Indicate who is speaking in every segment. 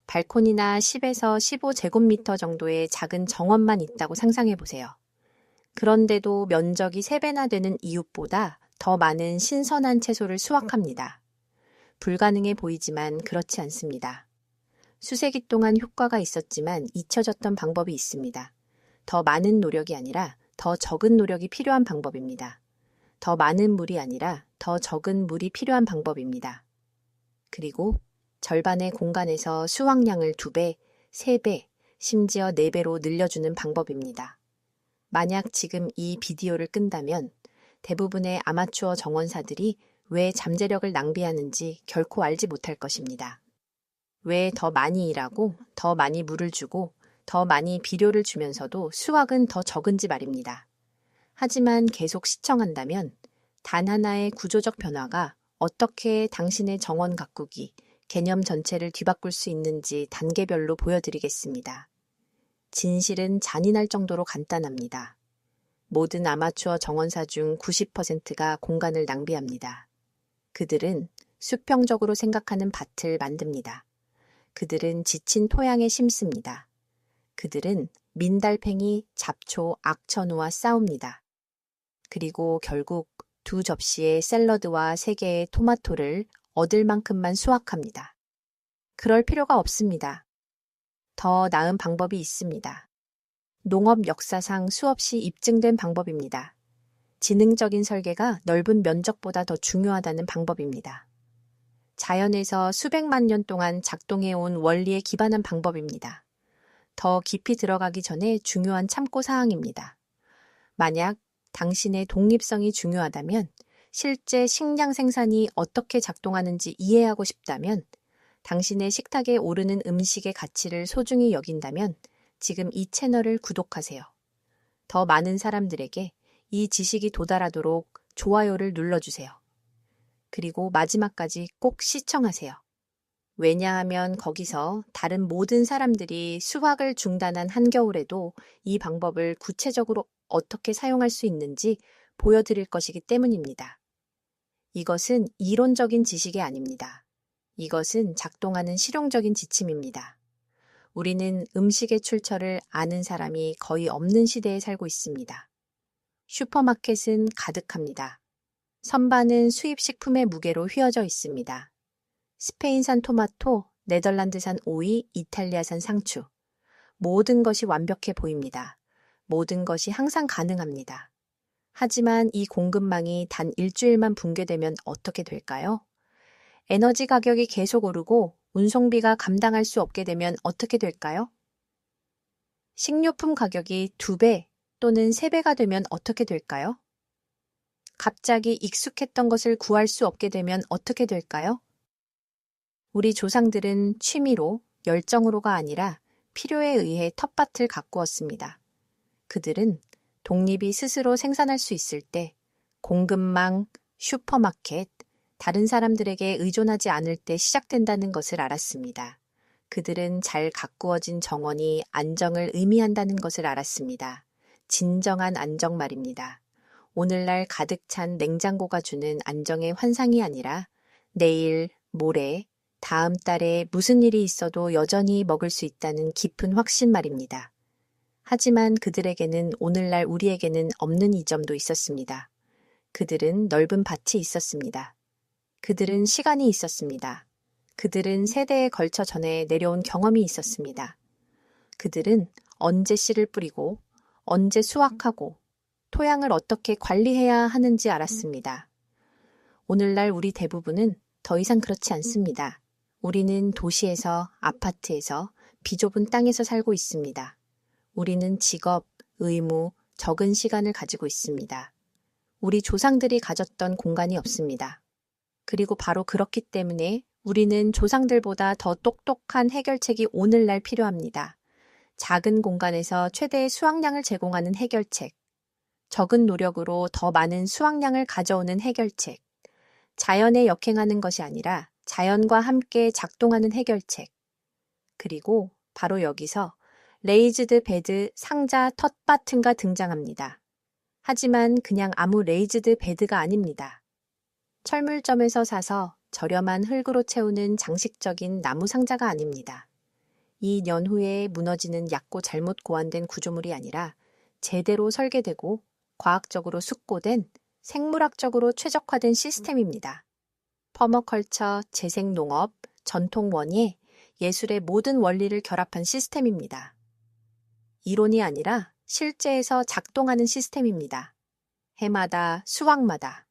Speaker 1: 발코니나 10에서 15제곱미터 정도의 작은 정원만 있다고 상상해 보세요. 그런데도 면적이 3배나 되는 이웃보다 더 많은 신선한 채소를 수확합니다. 불가능해 보이지만 그렇지 않습니다. 수세기 동안 효과가 있었지만 잊혀졌던 방법이 있습니다. 더 많은 노력이 아니라 더 적은 노력이 필요한 방법입니다. 더 많은 물이 아니라 더 적은 물이 필요한 방법입니다. 그리고 절반의 공간에서 수확량을 2배, 3배, 심지어 4배로 늘려주는 방법입니다. 만약 지금 이 비디오를 끈다면 대부분의 아마추어 정원사들이 왜 잠재력을 낭비하는지 결코 알지 못할 것입니다. 왜 더 많이 일하고 더 많이 물을 주고 더 많이 비료를 주면서도 수확은 더 적은지 말입니다. 하지만 계속 시청한다면 단 하나의 구조적 변화가 어떻게 당신의 정원 가꾸기, 개념 전체를 뒤바꿀 수 있는지 단계별로 보여드리겠습니다. 진실은 잔인할 정도로 간단합니다. 모든 아마추어 정원사 중 90%가 공간을 낭비합니다. 그들은 수평적으로 생각하는 밭을 만듭니다. 그들은 지친 토양에 심습니다. 그들은 민달팽이, 잡초, 악천후와 싸웁니다. 그리고 결국 2접시의 샐러드와 3개의 토마토를 얻을 만큼만 수확합니다. 그럴 필요가 없습니다. 더 나은 방법이 있습니다. 농업 역사상 수없이 입증된 방법입니다. 지능적인 설계가 넓은 면적보다 더 중요하다는 방법입니다. 자연에서 수백만 년 동안 작동해온 원리에 기반한 방법입니다. 더 깊이 들어가기 전에 중요한 참고사항입니다. 만약 당신의 독립성이 중요하다면, 실제 식량 생산이 어떻게 작동하는지 이해하고 싶다면, 당신의 식탁에 오르는 음식의 가치를 소중히 여긴다면 지금 이 채널을 구독하세요. 더 많은 사람들에게 이 지식이 도달하도록 좋아요를 눌러주세요. 그리고 마지막까지 꼭 시청하세요. 왜냐하면 거기서 다른 모든 사람들이 수확을 중단한 한겨울에도 이 방법을 구체적으로 어떻게 사용할 수 있는지 보여드릴 것이기 때문입니다. 이것은 이론적인 지식이 아닙니다. 이것은 작동하는 실용적인 지침입니다. 우리는 음식의 출처를 아는 사람이 거의 없는 시대에 살고 있습니다. 슈퍼마켓은 가득합니다. 선반은 수입 식품의 무게로 휘어져 있습니다. 스페인산 토마토, 네덜란드산 오이, 이탈리아산 상추. 모든 것이 완벽해 보입니다. 모든 것이 항상 가능합니다. 하지만 이 공급망이 단 일주일만 붕괴되면 어떻게 될까요? 에너지 가격이 계속 오르고 운송비가 감당할 수 없게 되면 어떻게 될까요? 식료품 가격이 2배 또는 3배가 되면 어떻게 될까요? 갑자기 익숙했던 것을 구할 수 없게 되면 어떻게 될까요? 우리 조상들은 취미로, 열정으로가 아니라 필요에 의해 텃밭을 가꾸었습니다. 그들은 독립이 스스로 생산할 수 있을 때, 공급망, 슈퍼마켓, 다른 사람들에게 의존하지 않을 때 시작된다는 것을 알았습니다. 그들은 잘 가꾸어진 정원이 안정을 의미한다는 것을 알았습니다. 진정한 안정 말입니다. 오늘날 가득 찬 냉장고가 주는 안정의 환상이 아니라 내일, 모레, 다음 달에 무슨 일이 있어도 여전히 먹을 수 있다는 깊은 확신 말입니다. 하지만 그들에게는 오늘날 우리에게는 없는 이점도 있었습니다. 그들은 넓은 밭이 있었습니다. 그들은 시간이 있었습니다. 그들은 세대에 걸쳐 전해 내려온 경험이 있었습니다. 그들은 언제 씨를 뿌리고 언제 수확하고 토양을 어떻게 관리해야 하는지 알았습니다. 오늘날 우리 대부분은 더 이상 그렇지 않습니다. 우리는 도시에서, 아파트에서, 비좁은 땅에서 살고 있습니다. 우리는 직업, 의무, 적은 시간을 가지고 있습니다. 우리 조상들이 가졌던 공간이 없습니다. 그리고 바로 그렇기 때문에 우리는 조상들보다 더 똑똑한 해결책이 오늘날 필요합니다. 작은 공간에서 최대의 수확량을 제공하는 해결책, 적은 노력으로 더 많은 수확량을 가져오는 해결책, 자연에 역행하는 것이 아니라 자연과 함께 작동하는 해결책, 그리고 바로 여기서 레이즈드 베드, 상자, 텃밭은가 등장합니다. 하지만 그냥 아무 레이즈드 베드가 아닙니다. 철물점에서 사서 저렴한 흙으로 채우는 장식적인 나무 상자가 아닙니다. 이 연후에 무너지는 얕고 잘못 고안된 구조물이 아니라 제대로 설계되고 과학적으로 숙고된 생물학적으로 최적화된 시스템입니다. 퍼머컬처, 재생농업, 전통 원예, 예술의 모든 원리를 결합한 시스템입니다. 이론이 아니라 실제에서 작동하는 시스템입니다. 해마다, 수확마다.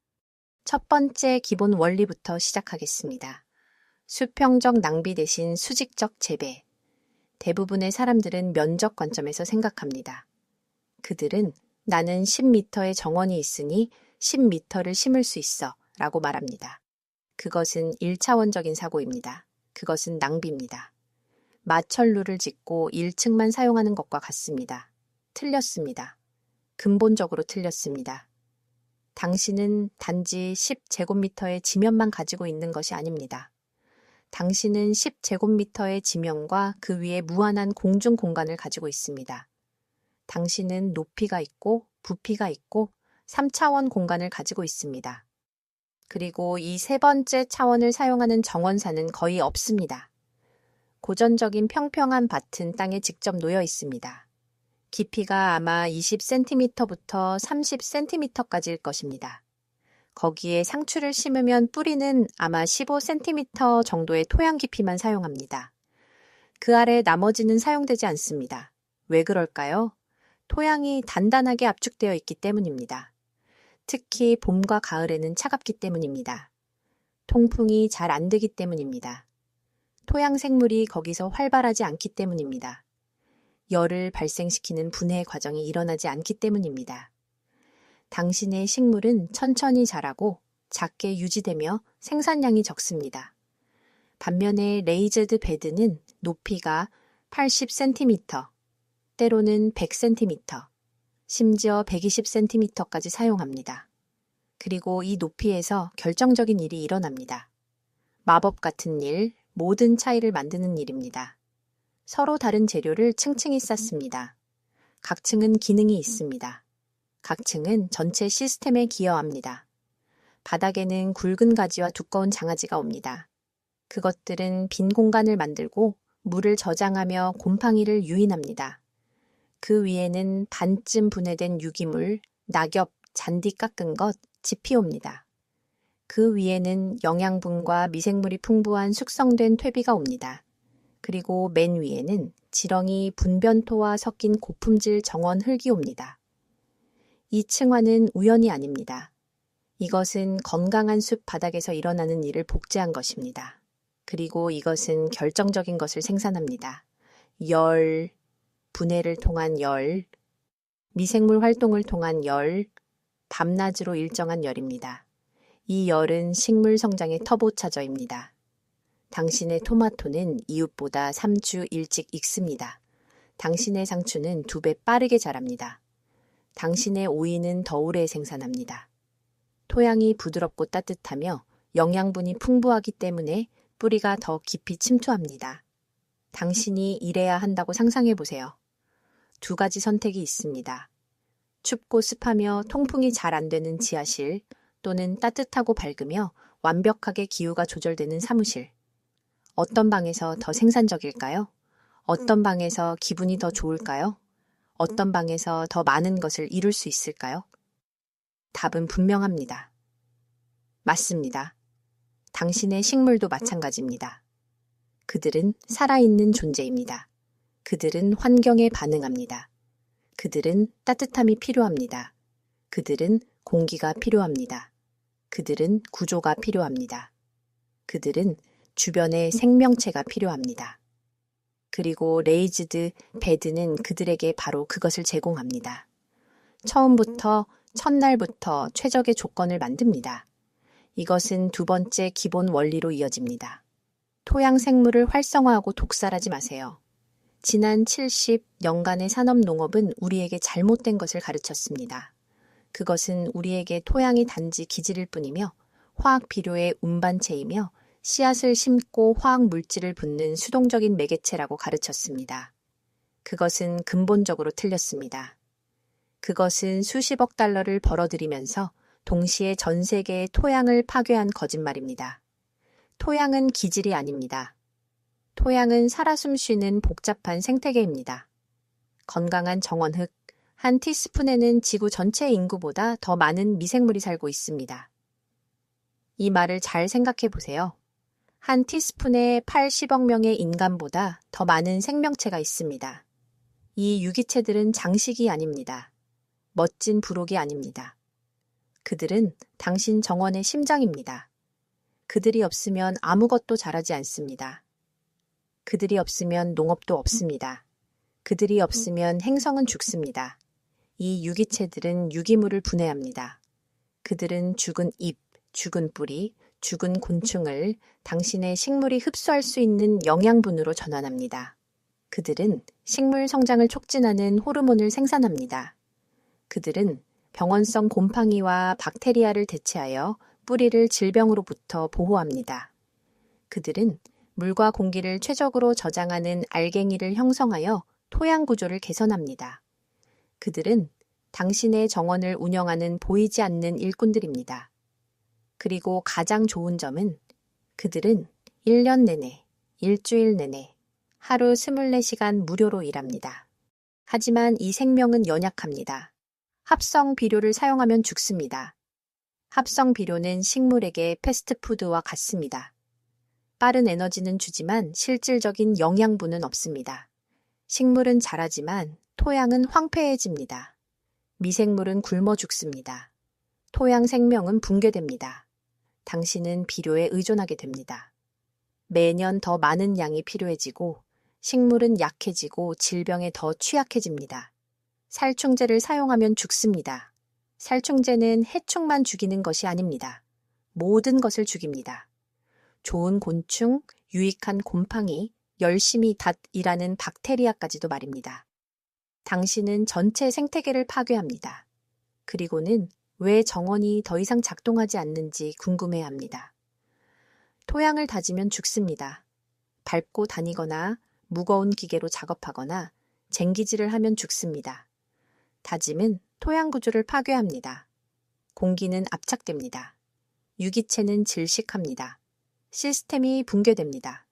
Speaker 1: 첫 번째 기본 원리부터 시작하겠습니다. 수평적 낭비 대신 수직적 재배. 대부분의 사람들은 면적 관점에서 생각합니다. 그들은 나는 10m의 정원이 있으니 10m를 심을 수 있어 라고 말합니다. 그것은 1차원적인 사고입니다. 그것은 낭비입니다. 마천루를 짓고 1층만 사용하는 것과 같습니다. 틀렸습니다. 근본적으로 틀렸습니다. 당신은 단지 10제곱미터의 지면만 가지고 있는 것이 아닙니다. 당신은 10제곱미터의 지면과 그 위에 무한한 공중 공간을 가지고 있습니다. 당신은 높이가 있고 부피가 있고 3차원 공간을 가지고 있습니다. 그리고 이 세 번째 차원을 사용하는 정원사는 거의 없습니다. 고전적인 평평한 밭은 땅에 직접 놓여 있습니다. 깊이가 아마 20cm부터 30cm까지일 것입니다. 거기에 상추를 심으면 뿌리는 아마 15cm 정도의 토양 깊이만 사용합니다. 그 아래 나머지는 사용되지 않습니다. 왜 그럴까요? 토양이 단단하게 압축되어 있기 때문입니다. 특히 봄과 가을에는 차갑기 때문입니다. 통풍이 잘 안 되기 때문입니다. 토양 생물이 거기서 활발하지 않기 때문입니다. 열을 발생시키는 분해 과정이 일어나지 않기 때문입니다. 당신의 식물은 천천히 자라고 작게 유지되며 생산량이 적습니다. 반면에 레이즈드 베드는 높이가 80cm, 때로는 100cm, 심지어 120cm까지 사용합니다. 그리고 이 높이에서 결정적인 일이 일어납니다. 마법 같은 일, 모든 차이를 만드는 일입니다. 서로 다른 재료를 층층이 쌓습니다. 각 층은 기능이 있습니다. 각 층은 전체 시스템에 기여합니다. 바닥에는 굵은 가지와 두꺼운 장아지가 옵니다. 그것들은 빈 공간을 만들고 물을 저장하며 곰팡이를 유인합니다. 그 위에는 반쯤 분해된 유기물, 낙엽, 잔디 깎은 것, 짚이 옵니다. 그 위에는 영양분과 미생물이 풍부한 숙성된 퇴비가 옵니다. 그리고 맨 위에는 지렁이 분변토와 섞인 고품질 정원 흙이 옵니다. 이 층화는 우연이 아닙니다. 이것은 건강한 숲 바닥에서 일어나는 일을 복제한 것입니다. 그리고 이것은 결정적인 것을 생산합니다. 열, 분해를 통한 열, 미생물 활동을 통한 열, 밤낮으로 일정한 열입니다. 이 열은 식물 성장의 터보차저입니다. 당신의 토마토는 이웃보다 3주 일찍 익습니다. 당신의 상추는 2배 빠르게 자랍니다. 당신의 오이는 더 오래 생산합니다. 토양이 부드럽고 따뜻하며 영양분이 풍부하기 때문에 뿌리가 더 깊이 침투합니다. 당신이 이래야 한다고 상상해 보세요. 2가지 선택이 있습니다. 춥고 습하며 통풍이 잘 안 되는 지하실 또는 따뜻하고 밝으며 완벽하게 기후가 조절되는 사무실. 어떤 방에서 더 생산적일까요? 어떤 방에서 기분이 더 좋을까요? 어떤 방에서 더 많은 것을 이룰 수 있을까요? 답은 분명합니다. 맞습니다. 당신의 식물도 마찬가지입니다. 그들은 살아있는 존재입니다. 그들은 환경에 반응합니다. 그들은 따뜻함이 필요합니다. 그들은 공기가 필요합니다. 그들은 구조가 필요합니다. 그들은 주변에 생명체가 필요합니다. 그리고 레이즈드 베드는 그들에게 바로 그것을 제공합니다. 처음부터, 첫날부터 최적의 조건을 만듭니다. 이것은 2번째 기본 원리로 이어집니다. 토양 생물을 활성화하고 독살하지 마세요. 지난 70년간의 산업농업은 우리에게 잘못된 것을 가르쳤습니다. 그것은 우리에게 토양이 단지 기질일 뿐이며 화학 비료의 운반체이며 씨앗을 심고 화학 물질을 붓는 수동적인 매개체라고 가르쳤습니다. 그것은 근본적으로 틀렸습니다. 그것은 수십억 달러를 벌어들이면서 동시에 전 세계의 토양을 파괴한 거짓말입니다. 토양은 기질이 아닙니다. 토양은 살아 숨쉬는 복잡한 생태계입니다. 건강한 정원흙, 한 티스푼에는 지구 전체 인구보다 더 많은 미생물이 살고 있습니다. 이 말을 잘 생각해 보세요. 한 티스푼에 80억 명의 인간보다 더 많은 생명체가 있습니다. 이 유기체들은 장식이 아닙니다. 멋진 부록이 아닙니다. 그들은 당신 정원의 심장입니다. 그들이 없으면 아무것도 자라지 않습니다. 그들이 없으면 농업도 없습니다. 그들이 없으면 행성은 죽습니다. 이 유기체들은 유기물을 분해합니다. 그들은 죽은 잎, 죽은 뿌리, 죽은 곤충을 당신의 식물이 흡수할 수 있는 영양분으로 전환합니다. 그들은 식물 성장을 촉진하는 호르몬을 생산합니다. 그들은 병원성 곰팡이와 박테리아를 대체하여 뿌리를 질병으로부터 보호합니다. 그들은 물과 공기를 최적으로 저장하는 알갱이를 형성하여 토양 구조를 개선합니다. 그들은 당신의 정원을 운영하는 보이지 않는 일꾼들입니다. 그리고 가장 좋은 점은 그들은 1년 내내, 일주일 내내, 하루 24시간 무료로 일합니다. 하지만 이 생명은 연약합니다. 합성 비료를 사용하면 죽습니다. 합성 비료는 식물에게 패스트푸드와 같습니다. 빠른 에너지는 주지만 실질적인 영양분은 없습니다. 식물은 자라지만 토양은 황폐해집니다. 미생물은 굶어 죽습니다. 토양 생명은 붕괴됩니다. 당신은 비료에 의존하게 됩니다. 매년 더 많은 양이 필요해지고 식물은 약해지고 질병에 더 취약해집니다. 살충제를 사용하면 죽습니다. 살충제는 해충만 죽이는 것이 아닙니다. 모든 것을 죽입니다. 좋은 곤충, 유익한 곰팡이, 열심히 일하는 박테리아까지도 말입니다. 당신은 전체 생태계를 파괴합니다. 그리고는 왜 정원이 더 이상 작동하지 않는지 궁금해합니다. 토양을 다지면 죽습니다. 밟고 다니거나 무거운 기계로 작업하거나 쟁기질을 하면 죽습니다. 다짐은 토양 구조를 파괴합니다. 공기는 압착됩니다. 유기체는 질식합니다. 시스템이 붕괴됩니다.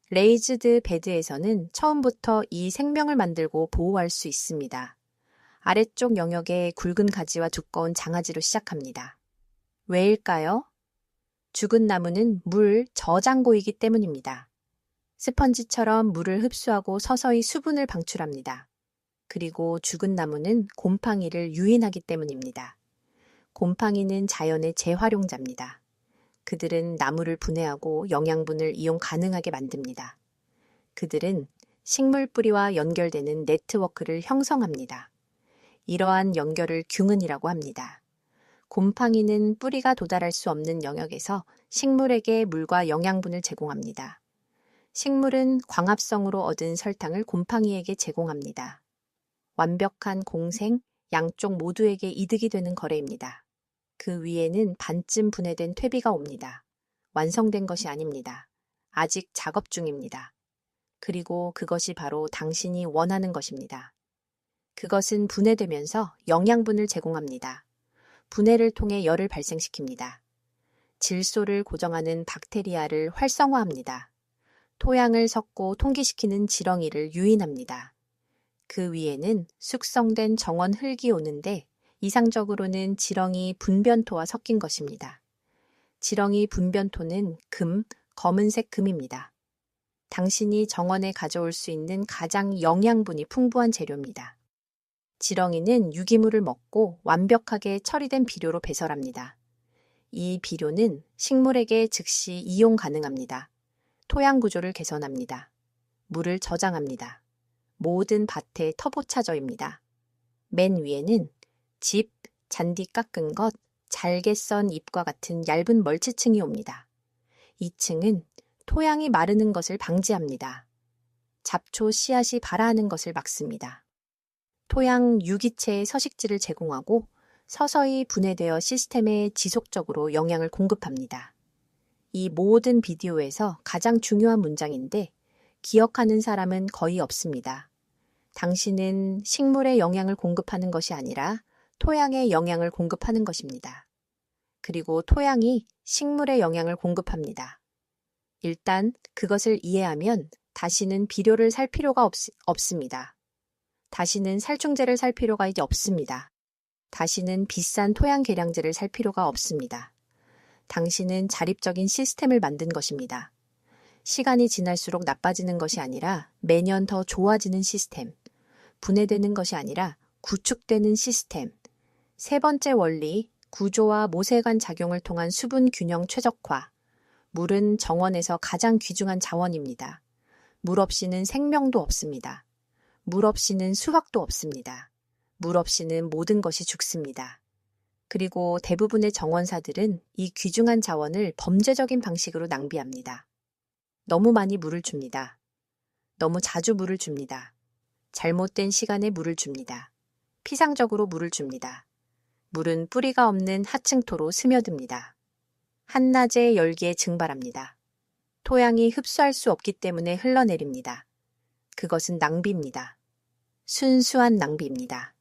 Speaker 1: 레이즈드 베드에서는 처음부터 이 생명을 만들고 보호할 수 있습니다. 아래쪽 영역에 굵은 가지와 두꺼운 장아지로 시작합니다. 왜일까요? 죽은 나무는 물 저장고이기 때문입니다. 스펀지처럼 물을 흡수하고 서서히 수분을 방출합니다. 그리고 죽은 나무는 곰팡이를 유인하기 때문입니다. 곰팡이는 자연의 재활용자입니다. 그들은 나무를 분해하고 영양분을 이용 가능하게 만듭니다. 그들은 식물 뿌리와 연결되는 네트워크를 형성합니다. 이러한 연결을 균은이라고 합니다. 곰팡이는 뿌리가 도달할 수 없는 영역에서 식물에게 물과 영양분을 제공합니다. 식물은 광합성으로 얻은 설탕을 곰팡이에게 제공합니다. 완벽한 공생, 양쪽 모두에게 이득이 되는 거래입니다. 그 위에는 반쯤 분해된 퇴비가 옵니다. 완성된 것이 아닙니다. 아직 작업 중입니다. 그리고 그것이 바로 당신이 원하는 것입니다. 그것은 분해되면서 영양분을 제공합니다. 분해를 통해 열을 발생시킵니다. 질소를 고정하는 박테리아를 활성화합니다. 토양을 섞고 통기시키는 지렁이를 유인합니다. 그 위에는 숙성된 정원 흙이 오는데 이상적으로는 지렁이 분변토와 섞인 것입니다. 지렁이 분변토는 금, 검은색 금입니다. 당신이 정원에 가져올 수 있는 가장 영양분이 풍부한 재료입니다. 지렁이는 유기물을 먹고 완벽하게 처리된 비료로 배설합니다. 이 비료는 식물에게 즉시 이용 가능합니다. 토양 구조를 개선합니다. 물을 저장합니다. 모든 밭의 터보차저입니다. 맨 위에는 집, 잔디 깎은 것, 잘게 썬 잎과 같은 얇은 멀치층이 옵니다. 이 층은 토양이 마르는 것을 방지합니다. 잡초 씨앗이 발아하는 것을 막습니다. 토양 유기체의 서식지를 제공하고 서서히 분해되어 시스템에 지속적으로 영양을 공급합니다. 이 모든 비디오에서 가장 중요한 문장인데 기억하는 사람은 거의 없습니다. 당신은 식물에 영양을 공급하는 것이 아니라 토양에 영양을 공급하는 것입니다. 그리고 토양이 식물에 영양을 공급합니다. 일단 그것을 이해하면 다시는 비료를 살 필요가 없습니다. 다시는 살충제를 살 필요가 이제 없습니다. 다시는 비싼 토양 계량제를 살 필요가 없습니다. 당신은 자립적인 시스템을 만든 것입니다. 시간이 지날수록 나빠지는 것이 아니라 매년 더 좋아지는 시스템, 분해되는 것이 아니라 구축되는 시스템. 세 번째 원리, 구조와 모세관 작용을 통한 수분 균형 최적화. 물은 정원에서 가장 귀중한 자원입니다. 물 없이는 생명도 없습니다. 물 없이는 수확도 없습니다. 물 없이는 모든 것이 죽습니다. 그리고 대부분의 정원사들은 이 귀중한 자원을 범죄적인 방식으로 낭비합니다. 너무 많이 물을 줍니다. 너무 자주 물을 줍니다. 잘못된 시간에 물을 줍니다. 피상적으로 물을 줍니다. 물은 뿌리가 없는 하층토로 스며듭니다. 한낮의 열기에 증발합니다. 토양이 흡수할 수 없기 때문에 흘러내립니다. 그것은 낭비입니다. 순수한 낭비입니다.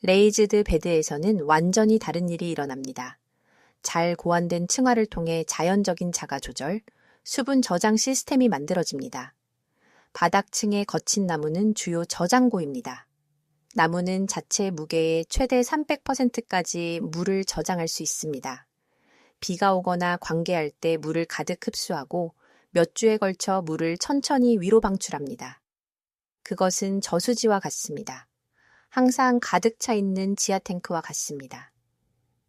Speaker 1: 레이즈드 베드에서는 완전히 다른 일이 일어납니다. 잘 고안된 층화를 통해 자연적인 자가 조절, 수분 저장 시스템이 만들어집니다. 바닥층의 거친 나무는 주요 저장고입니다. 나무는 자체 무게의 최대 300%까지 물을 저장할 수 있습니다. 비가 오거나 관계할 때 물을 가득 흡수하고 몇 주에 걸쳐 물을 천천히 위로 방출합니다. 그것은 저수지와 같습니다. 항상 가득 차 있는 지하 탱크와 같습니다.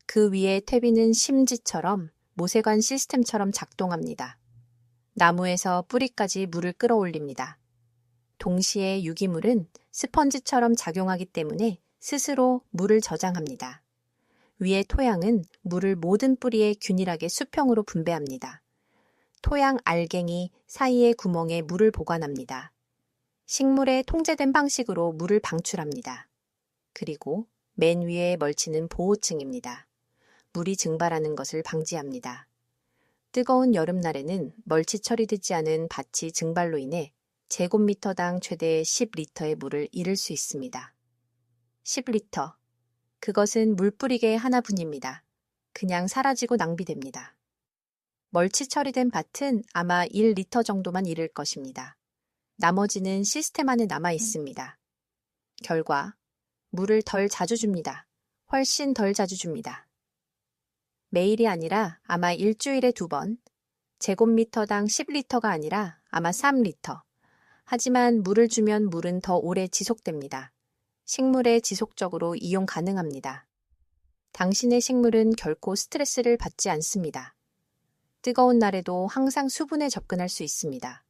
Speaker 1: 그 위에 퇴비는 심지처럼 모세관 시스템처럼 작동합니다. 나무에서 뿌리까지 물을 끌어올립니다. 동시에 유기물은 스펀지처럼 작용하기 때문에 스스로 물을 저장합니다. 위의 토양은 물을 모든 뿌리에 균일하게 수평으로 분배합니다. 토양 알갱이 사이의 구멍에 물을 보관합니다. 식물에 통제된 방식으로 물을 방출합니다. 그리고 맨 위에 멀치는 보호층입니다. 물이 증발하는 것을 방지합니다. 뜨거운 여름날에는 멀치 처리되지 않은 밭이 증발로 인해 제곱미터당 최대 10리터의 물을 잃을 수 있습니다. 10리터. 그것은 물뿌리개 하나뿐입니다. 그냥 사라지고 낭비됩니다. 멀치 처리된 밭은 아마 1리터 정도만 잃을 것입니다. 나머지는 시스템 안에 남아 있습니다. 결과, 물을 덜 자주 줍니다. 훨씬 덜 자주 줍니다. 매일이 아니라 아마 일주일에 2번, 제곱미터당 10리터가 아니라 아마 3리터. 하지만 물을 주면 물은 더 오래 지속됩니다. 식물에 지속적으로 이용 가능합니다. 당신의 식물은 결코 스트레스를 받지 않습니다. 뜨거운 날에도 항상 수분에 접근할 수 있습니다.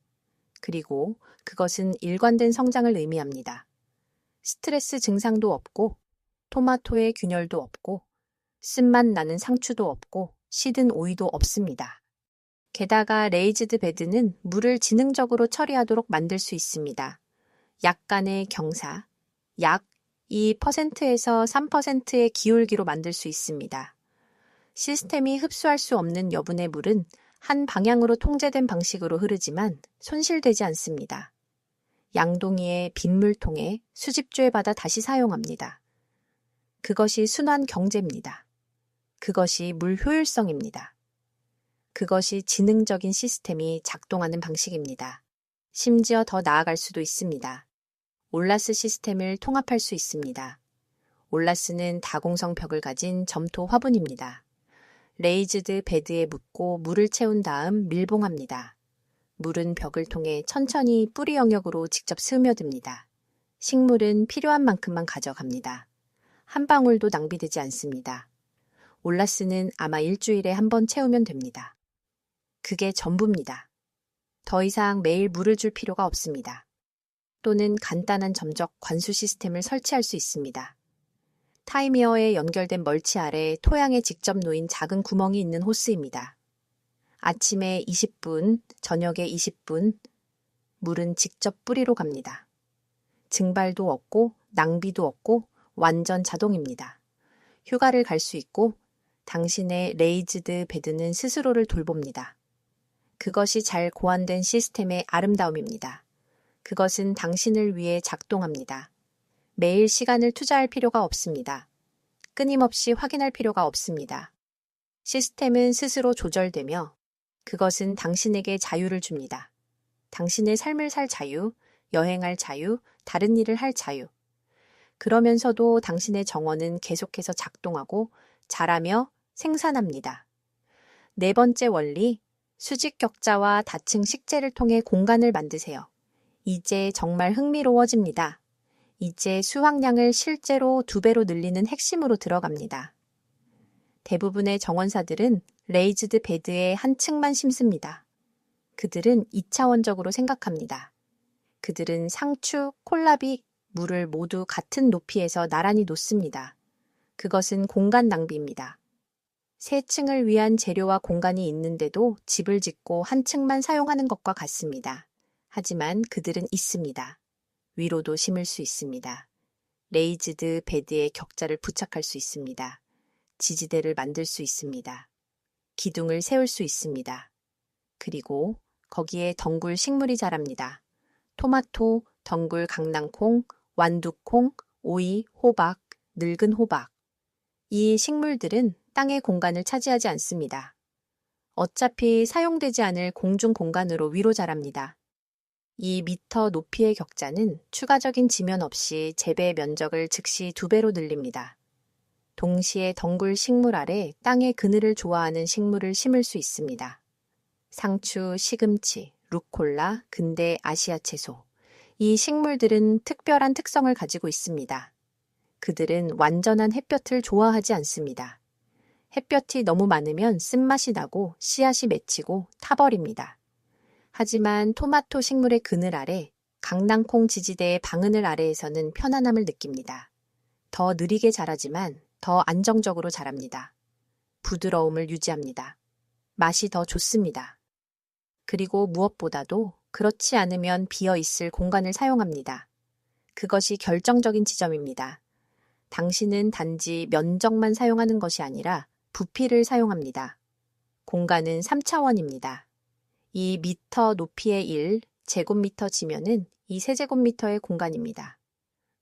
Speaker 1: 그리고 그것은 일관된 성장을 의미합니다. 스트레스 증상도 없고, 토마토의 균열도 없고, 쓴맛 나는 상추도 없고, 시든 오이도 없습니다. 게다가 레이즈드 베드는 물을 지능적으로 처리하도록 만들 수 있습니다. 약간의 경사, 약 2%에서 3%의 기울기로 만들 수 있습니다. 시스템이 흡수할 수 없는 여분의 물은 한 방향으로 통제된 방식으로 흐르지만 손실되지 않습니다. 양동이의 빗물통에 수집조에 받아 다시 사용합니다. 그것이 순환 경제입니다. 그것이 물 효율성입니다. 그것이 지능적인 시스템이 작동하는 방식입니다. 심지어 더 나아갈 수도 있습니다. 올라스 시스템을 통합할 수 있습니다. 올라스는 다공성 벽을 가진 점토 화분입니다. 레이즈드 베드에 묻고 물을 채운 다음 밀봉합니다. 물은 벽을 통해 천천히 뿌리 영역으로 직접 스며듭니다. 식물은 필요한 만큼만 가져갑니다. 한 방울도 낭비되지 않습니다. 올라스는 아마 일주일에 한 번 채우면 됩니다. 그게 전부입니다. 더 이상 매일 물을 줄 필요가 없습니다. 또는 간단한 점적 관수 시스템을 설치할 수 있습니다. 타이미어에 연결된 멀치 아래 토양에 직접 놓인 작은 구멍이 있는 호스입니다. 아침에 20분, 저녁에 20분, 물은 직접 뿌리로 갑니다. 증발도 없고 낭비도 없고 완전 자동입니다. 휴가를 갈 수 있고 당신의 레이즈드 베드는 스스로를 돌봅니다. 그것이 잘 고안된 시스템의 아름다움입니다. 그것은 당신을 위해 작동합니다. 매일 시간을 투자할 필요가 없습니다. 끊임없이 확인할 필요가 없습니다. 시스템은 스스로 조절되며 그것은 당신에게 자유를 줍니다. 당신의 삶을 살 자유, 여행할 자유, 다른 일을 할 자유. 그러면서도 당신의 정원은 계속해서 작동하고 자라며 생산합니다. 네 번째 원리, 수직 격자와 다층 식재를 통해 공간을 만드세요. 이제 정말 흥미로워집니다. 이제 수확량을 실제로 2배로 늘리는 핵심으로 들어갑니다. 대부분의 정원사들은 레이즈드 베드에 한 층만 심습니다. 그들은 2차원적으로 생각합니다. 그들은 상추, 콜라비, 물을 모두 같은 높이에서 나란히 놓습니다. 그것은 공간 낭비입니다. 3층을 위한 재료와 공간이 있는데도 집을 짓고 한 층만 사용하는 것과 같습니다. 하지만 그들은 있습니다. 위로도 심을 수 있습니다. 레이즈드 베드에 격자를 부착할 수 있습니다. 지지대를 만들 수 있습니다. 기둥을 세울 수 있습니다. 그리고 거기에 덩굴 식물이 자랍니다. 토마토, 덩굴 강낭콩, 완두콩, 오이, 호박, 늙은 호박. 이 식물들은 땅의 공간을 차지하지 않습니다. 어차피 사용되지 않을 공중 공간으로 위로 자랍니다. 2m 높이의 격자는 추가적인 지면 없이 재배 면적을 즉시 2배로 늘립니다. 동시에 덩굴 식물 아래 땅의 그늘을 좋아하는 식물을 심을 수 있습니다. 상추, 시금치, 루콜라, 근대 아시아 채소. 이 식물들은 특별한 특성을 가지고 있습니다. 그들은 완전한 햇볕을 좋아하지 않습니다. 햇볕이 너무 많으면 쓴맛이 나고 씨앗이 맺히고 타버립니다. 하지만 토마토 식물의 그늘 아래, 강낭콩 지지대의 방그늘 아래에서는 편안함을 느낍니다. 더 느리게 자라지만 더 안정적으로 자랍니다. 부드러움을 유지합니다. 맛이 더 좋습니다. 그리고 무엇보다도 그렇지 않으면 비어 있을 공간을 사용합니다. 그것이 결정적인 지점입니다. 당신은 단지 면적만 사용하는 것이 아니라 부피를 사용합니다. 공간은 3차원입니다. 이 미터 높이의 1 제곱미터 지면은 이 세제곱미터의 공간입니다.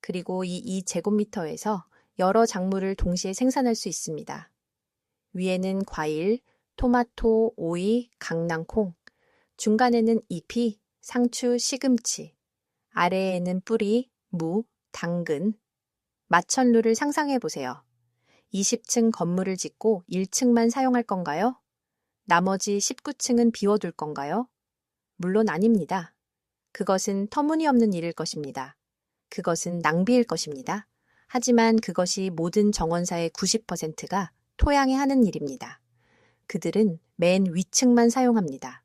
Speaker 1: 그리고 이 2제곱미터에서 여러 작물을 동시에 생산할 수 있습니다. 위에는 과일, 토마토, 오이, 강낭콩, 중간에는 잎이 상추, 시금치, 아래에는 뿌리, 무, 당근. 마천루를 상상해 보세요. 20층 건물을 짓고 1층만 사용할 건가요? 나머지 19층은 비워둘 건가요? 물론 아닙니다. 그것은 터무니없는 일일 것입니다. 그것은 낭비일 것입니다. 하지만 그것이 모든 정원사의 90%가 토양에 하는 일입니다. 그들은 맨 위층만 사용합니다.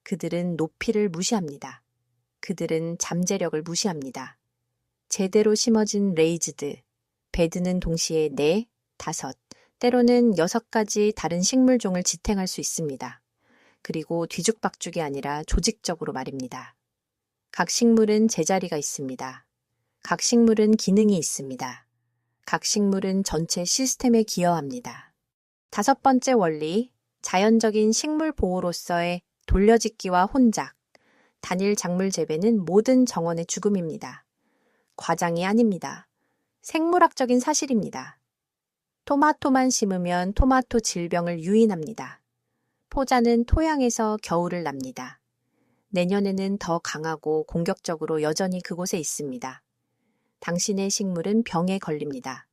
Speaker 1: 그들은 높이를 무시합니다. 그들은 잠재력을 무시합니다. 제대로 심어진 레이즈드, 베드는 동시에 4, 5, 때로는 6가지 다른 식물종을 지탱할 수 있습니다. 그리고 뒤죽박죽이 아니라 조직적으로 말입니다. 각 식물은 제자리가 있습니다. 각 식물은 기능이 있습니다. 각 식물은 전체 시스템에 기여합니다. 5번째 원리, 자연적인 식물 보호로서의 돌려짓기와 혼작, 단일 작물 재배는 모든 정원의 죽음입니다. 과장이 아닙니다. 생물학적인 사실입니다. 토마토만 심으면 토마토 질병을 유인합니다. 포자는 토양에서 겨울을 납니다. 내년에는 더 강하고 공격적으로 여전히 그곳에 있습니다. 당신의 식물은 병에 걸립니다.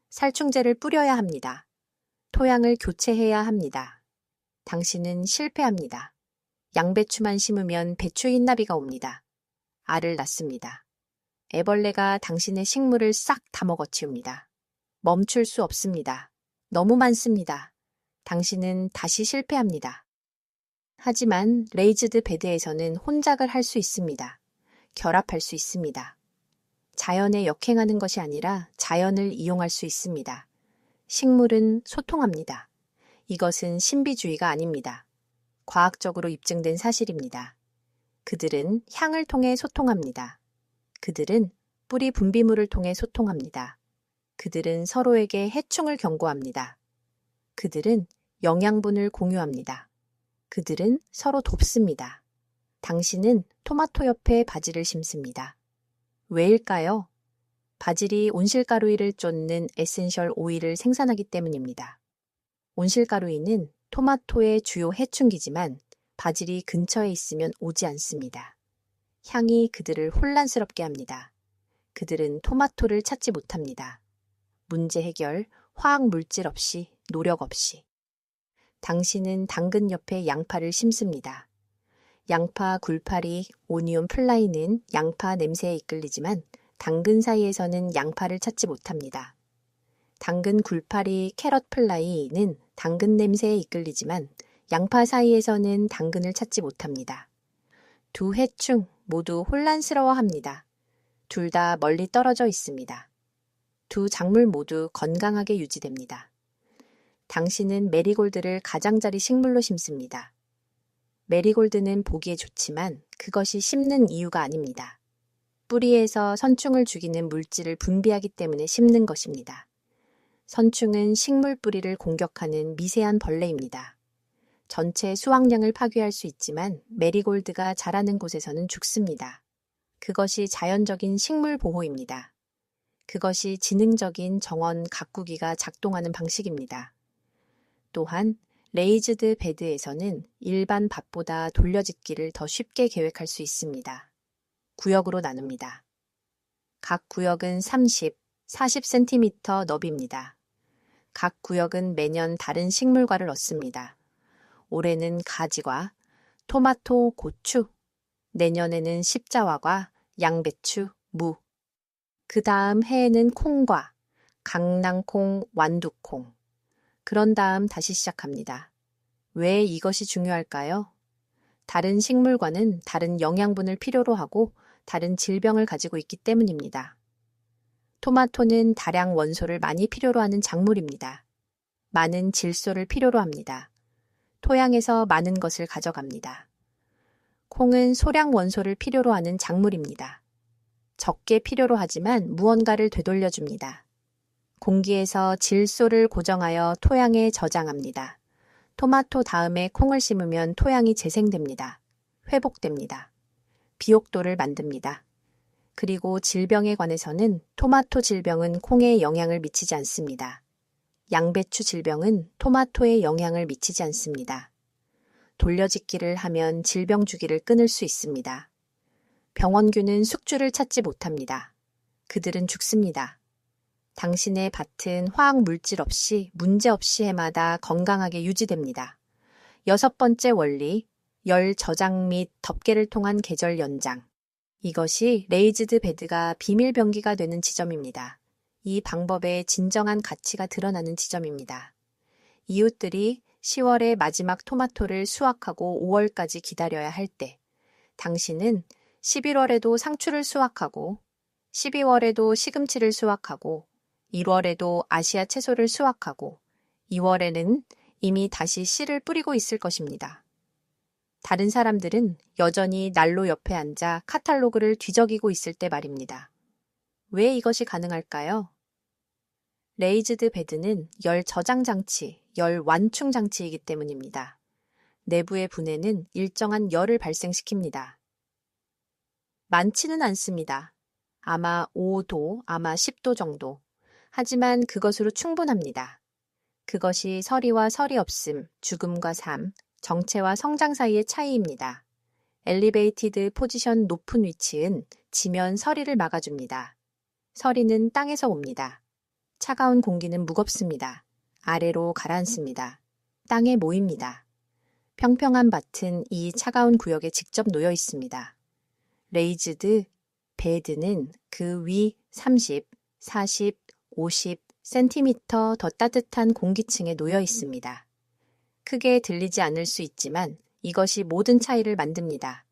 Speaker 1: 살충제를 뿌려야 합니다. 토양을 교체해야 합니다. 당신은 실패합니다. 양배추만 심으면 배추 흰나비가 옵니다. 알을 낳습니다. 애벌레가 당신의 식물을 싹 다 먹어치웁니다. 멈출 수 없습니다. 너무 많습니다. 당신은 다시 실패합니다. 하지만 레이즈드 베드에서는 혼작을 할 수 있습니다. 결합할 수 있습니다. 자연에 역행하는 것이 아니라 자연을 이용할 수 있습니다. 식물은 소통합니다. 이것은 신비주의가 아닙니다. 과학적으로 입증된 사실입니다. 그들은 향을 통해 소통합니다. 그들은 뿌리 분비물을 통해 소통합니다. 그들은 서로에게 해충을 경고합니다. 그들은 영양분을 공유합니다. 그들은 서로 돕습니다. 당신은 토마토 옆에 바질을 심습니다. 왜일까요? 바질이 온실가루이를 쫓는 에센셜 오일을 생산하기 때문입니다. 온실가루이는 토마토의 주요 해충기지만 바질이 근처에 있으면 오지 않습니다. 향이 그들을 혼란스럽게 합니다. 그들은 토마토를 찾지 못합니다. 문제 해결, 화학 물질 없이, 노력 없이. 당신은 당근 옆에 양파를 심습니다. 양파 굴파리, 오니온 플라이는 양파 냄새에 이끌리지만 당근 사이에서는 양파를 찾지 못합니다. 당근 굴파리, 캐럿 플라이는 당근 냄새에 이끌리지만 양파 사이에서는 당근을 찾지 못합니다. 두 해충 모두 혼란스러워합니다. 둘 다 멀리 떨어져 있습니다. 두 작물 모두 건강하게 유지됩니다. 당신은 메리골드를 가장자리 식물로 심습니다. 메리골드는 보기에 좋지만 그것이 심는 이유가 아닙니다. 뿌리에서 선충을 죽이는 물질을 분비하기 때문에 심는 것입니다. 선충은 식물 뿌리를 공격하는 미세한 벌레입니다. 전체 수확량을 파괴할 수 있지만 메리골드가 자라는 곳에서는 죽습니다. 그것이 자연적인 식물 보호입니다. 그것이 지능적인 정원 가꾸기가 작동하는 방식입니다. 또한 레이즈드 베드에서는 일반 밭보다 돌려짓기를 더 쉽게 계획할 수 있습니다. 구역으로 나눕니다. 각 구역은 30, 40cm 너비입니다. 각 구역은 매년 다른 식물과를 얻습니다. 올해는 가지과, 토마토, 고추, 내년에는 십자화과, 양배추, 무. 그 다음 해에는 콩과, 강낭콩, 완두콩. 그런 다음 다시 시작합니다. 왜 이것이 중요할까요? 다른 식물과는 다른 영양분을 필요로 하고 다른 질병을 가지고 있기 때문입니다. 토마토는 다량 원소를 많이 필요로 하는 작물입니다. 많은 질소를 필요로 합니다. 토양에서 많은 것을 가져갑니다. 콩은 소량 원소를 필요로 하는 작물입니다. 적게 필요로 하지만 무언가를 되돌려줍니다. 공기에서 질소를 고정하여 토양에 저장합니다. 토마토 다음에 콩을 심으면 토양이 재생됩니다. 회복됩니다. 비옥도를 만듭니다. 그리고 질병에 관해서는 토마토 질병은 콩에 영향을 미치지 않습니다. 양배추 질병은 토마토에 영향을 미치지 않습니다. 돌려짓기를 하면 질병 주기를 끊을 수 있습니다. 병원균은 숙주를 찾지 못합니다. 그들은 죽습니다. 당신의 밭은 화학 물질 없이 문제없이 해마다 건강하게 유지됩니다. 6번째 원리, 열 저장 및 덮개를 통한 계절 연장. 이것이 레이즈드 베드가 비밀병기가 되는 지점입니다. 이 방법의 진정한 가치가 드러나는 지점입니다. 이웃들이 10월에 마지막 토마토를 수확하고 5월까지 기다려야 할 때, 당신은 11월에도 상추를 수확하고 12월에도 시금치를 수확하고 1월에도 아시아 채소를 수확하고 2월에는 이미 다시 씨를 뿌리고 있을 것입니다. 다른 사람들은 여전히 난로 옆에 앉아 카탈로그를 뒤적이고 있을 때 말입니다. 왜 이것이 가능할까요? 레이즈드 베드는 열 저장 장치, 열 완충 장치이기 때문입니다. 내부의 분해는 일정한 열을 발생시킵니다. 많지는 않습니다. 아마 5도, 아마 10도 정도. 하지만 그것으로 충분합니다. 그것이 서리와 서리 없음, 죽음과 삶, 정체와 성장 사이의 차이입니다. 엘리베이티드 포지션 높은 위치은 지면 서리를 막아줍니다. 서리는 땅에서 옵니다. 차가운 공기는 무겁습니다. 아래로 가라앉습니다. 땅에 모입니다. 평평한 밭은 이 차가운 구역에 직접 놓여 있습니다. 레이즈드 베드는 그 위 30, 40, 50cm 더 따뜻한 공기층에 놓여 있습니다. 크게 들리지 않을 수 있지만 이것이 모든 차이를 만듭니다.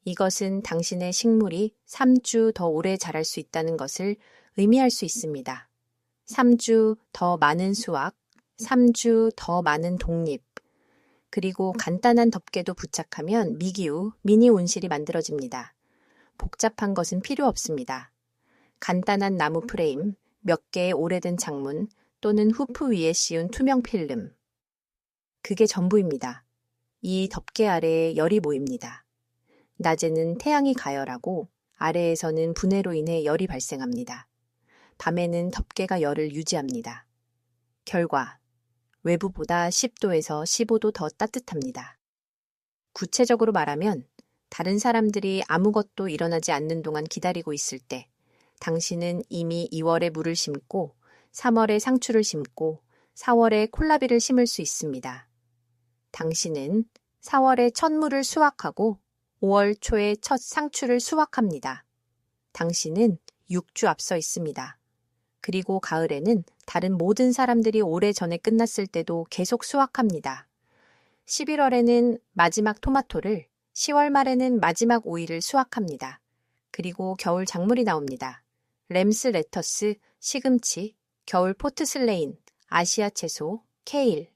Speaker 1: 이것은 당신의 식물이 3주 더 오래 자랄 수 있다는 것을 의미할 수 있습니다. 3주 더 많은 수확, 3주 더 많은 독립, 그리고 간단한 덮개도 부착하면 미기후, 미니 온실이 만들어집니다. 복잡한 것은 필요 없습니다. 간단한 나무 프레임, 몇 개의 오래된 창문 또는 후프 위에 씌운 투명 필름. 그게 전부입니다. 이 덮개 아래에 열이 모입니다. 낮에는 태양이 가열하고 아래에서는 분해로 인해 열이 발생합니다. 밤에는 덮개가 열을 유지합니다. 결과, 외부보다 10도에서 15도 더 따뜻합니다. 구체적으로 말하면 다른 사람들이 아무것도 일어나지 않는 동안 기다리고 있을 때 당신은 이미 2월에 물을 심고 3월에 상추를 심고 4월에 콜라비를 심을 수 있습니다. 당신은 4월에 첫 물을 수확하고 5월 초에 첫 상추를 수확합니다. 당신은 6주 앞서 있습니다. 그리고 가을에는 다른 모든 사람들이 오래전에 끝났을 때도 계속 수확합니다. 11월에는 마지막 토마토를, 10월 말에는 마지막 오이를 수확합니다. 그리고 겨울 작물이 나옵니다. 램스 레터스, 시금치, 겨울 포트슬레인, 아시아 채소, 케일.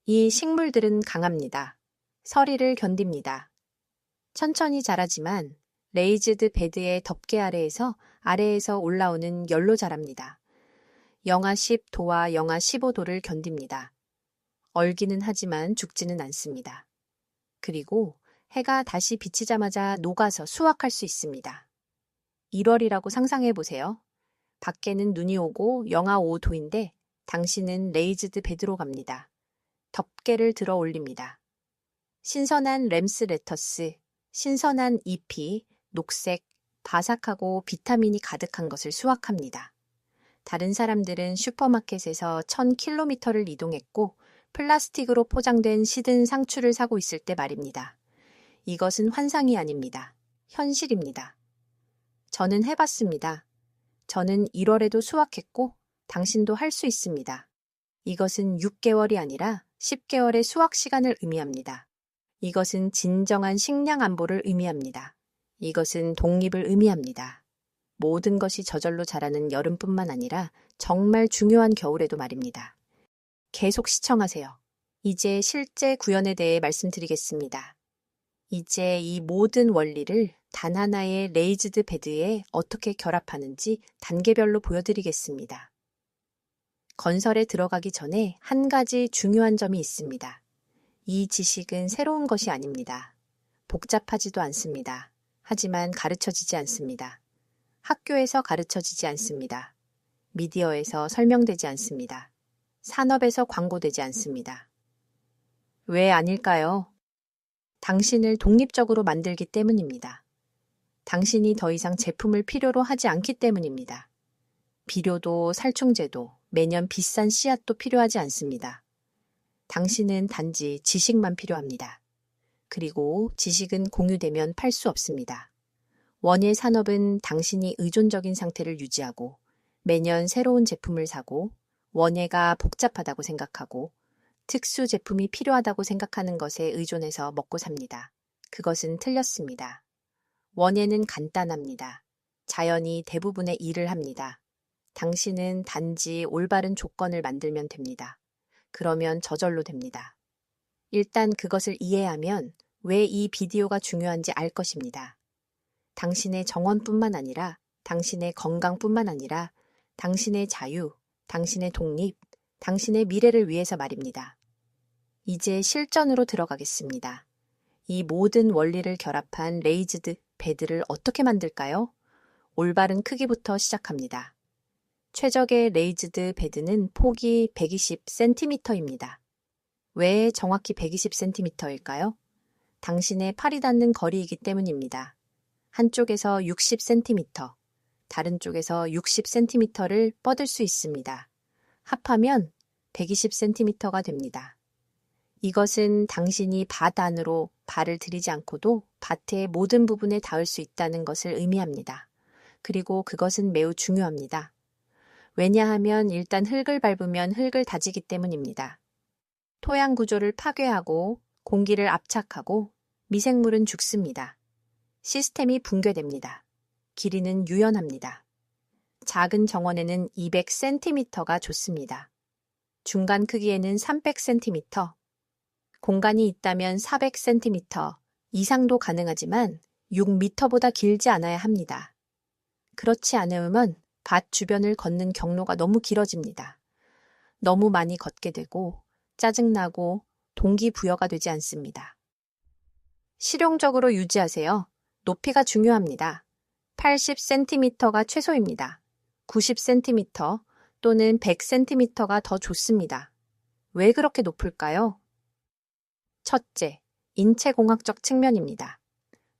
Speaker 1: 이 식물들은 강합니다. 서리를 견딥니다. 천천히 자라지만 레이즈드 베드의 덮개 아래에서 올라오는 열로 자랍니다. 영하 10도와 영하 15도를 견딥니다. 얼기는 하지만 죽지는 않습니다. 그리고 해가 다시 비치자마자 녹아서 수확할 수 있습니다. 1월이라고 상상해 보세요. 밖에는 눈이 오고 영하 5도인데 당신은 레이즈드 베드로 갑니다. 덮개를 들어 올립니다. 신선한 램스 레터스, 신선한 잎이 녹색, 바삭하고 비타민이 가득한 것을 수확합니다. 다른 사람들은 슈퍼마켓에서 1000km를 이동했고 플라스틱으로 포장된 시든 상추를 사고 있을 때 말입니다. 이것은 환상이 아닙니다. 현실입니다. 저는 해봤습니다. 저는 1월에도 수확했고 당신도 할 수 있습니다. 이것은 6개월이 아니라 10개월의 수확 시간을 의미합니다. 이것은 진정한 식량 안보를 의미합니다. 이것은 독립을 의미합니다. 모든 것이 저절로 자라는 여름뿐만 아니라 정말 중요한 겨울에도 말입니다. 계속 시청하세요. 이제 실제 구현에 대해 말씀드리겠습니다. 이제 이 모든 원리를 단 하나의 레이즈드 베드에 어떻게 결합하는지 단계별로 보여드리겠습니다. 건설에 들어가기 전에 한 가지 중요한 점이 있습니다. 이 지식은 새로운 것이 아닙니다. 복잡하지도 않습니다. 하지만 가르쳐지지 않습니다. 학교에서 가르쳐지지 않습니다. 미디어에서 설명되지 않습니다. 산업에서 광고되지 않습니다. 왜 아닐까요? 당신을 독립적으로 만들기 때문입니다. 당신이 더 이상 제품을 필요로 하지 않기 때문입니다. 비료도 살충제도 매년 비싼 씨앗도 필요하지 않습니다. 당신은 단지 지식만 필요합니다. 그리고 지식은 공유되면 팔 수 없습니다. 원예 산업은 당신이 의존적인 상태를 유지하고 매년 새로운 제품을 사고 원예가 복잡하다고 생각하고 특수 제품이 필요하다고 생각하는 것에 의존해서 먹고 삽니다. 그것은 틀렸습니다. 원예는 간단합니다. 자연이 대부분의 일을 합니다. 당신은 단지 올바른 조건을 만들면 됩니다. 그러면 저절로 됩니다. 일단 그것을 이해하면 왜 이 비디오가 중요한지 알 것입니다. 당신의 정원뿐만 아니라 당신의 건강뿐만 아니라 당신의 자유, 당신의 독립, 당신의 미래를 위해서 말입니다. 이제 실전으로 들어가겠습니다. 이 모든 원리를 결합한 레이즈드 베드를 어떻게 만들까요? 올바른 크기부터 시작합니다. 최적의 레이즈드 베드는 폭이 120cm입니다. 왜 정확히 120cm일까요? 당신의 팔이 닿는 거리이기 때문입니다. 한쪽에서 60cm, 다른 쪽에서 60cm를 뻗을 수 있습니다. 합하면 120cm가 됩니다. 이것은 당신이 밭 안으로 발을 들이지 않고도 밭의 모든 부분에 닿을 수 있다는 것을 의미합니다. 그리고 그것은 매우 중요합니다. 왜냐하면 일단 흙을 밟으면 흙을 다지기 때문입니다. 토양 구조를 파괴하고 공기를 압착하고 미생물은 죽습니다. 시스템이 붕괴됩니다. 길이는 유연합니다. 작은 정원에는 200cm가 좋습니다. 중간 크기에는 300cm, 공간이 있다면 400cm 이상도 가능하지만 6m보다 길지 않아야 합니다. 그렇지 않으면 밭 주변을 걷는 경로가 너무 길어집니다. 너무 많이 걷게 되고 짜증나고 동기부여가 되지 않습니다. 실용적으로 유지하세요. 높이가 중요합니다. 80cm가 최소입니다. 90cm 또는 100cm가 더 좋습니다. 왜 그렇게 높을까요? 첫째, 인체공학적 측면입니다.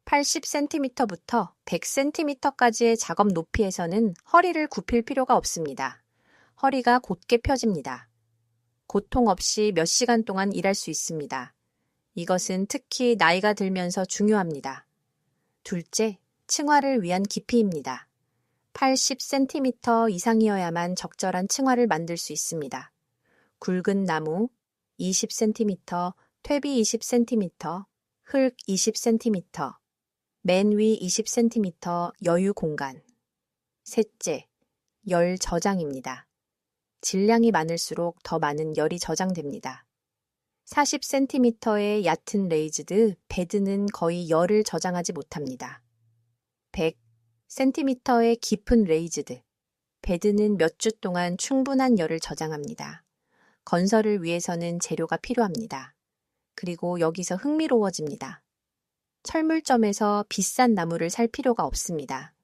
Speaker 1: 80cm부터 100cm까지의 작업 높이에서는 허리를 굽힐 필요가 없습니다. 허리가 곧게 펴집니다. 고통 없이 몇 시간 동안 일할 수 있습니다. 이것은 특히 나이가 들면서 중요합니다. 둘째, 층화를 위한 깊이입니다. 80cm 이상이어야만 적절한 층화를 만들 수 있습니다. 굵은 나무 20cm, 퇴비 20cm, 흙 20cm, 맨 위 20cm 여유 공간. 셋째, 열 저장입니다. 질량이 많을수록 더 많은 열이 저장됩니다. 40cm의 얕은 레이즈드 베드는 거의 열을 저장하지 못합니다. 100cm의 깊은 레이즈드 베드는 몇 주 동안 충분한 열을 저장합니다. 건설을 위해서는 재료가 필요합니다. 그리고 여기서 흥미로워집니다. 철물점에서 비싼 나무를 살 필요가 없습니다.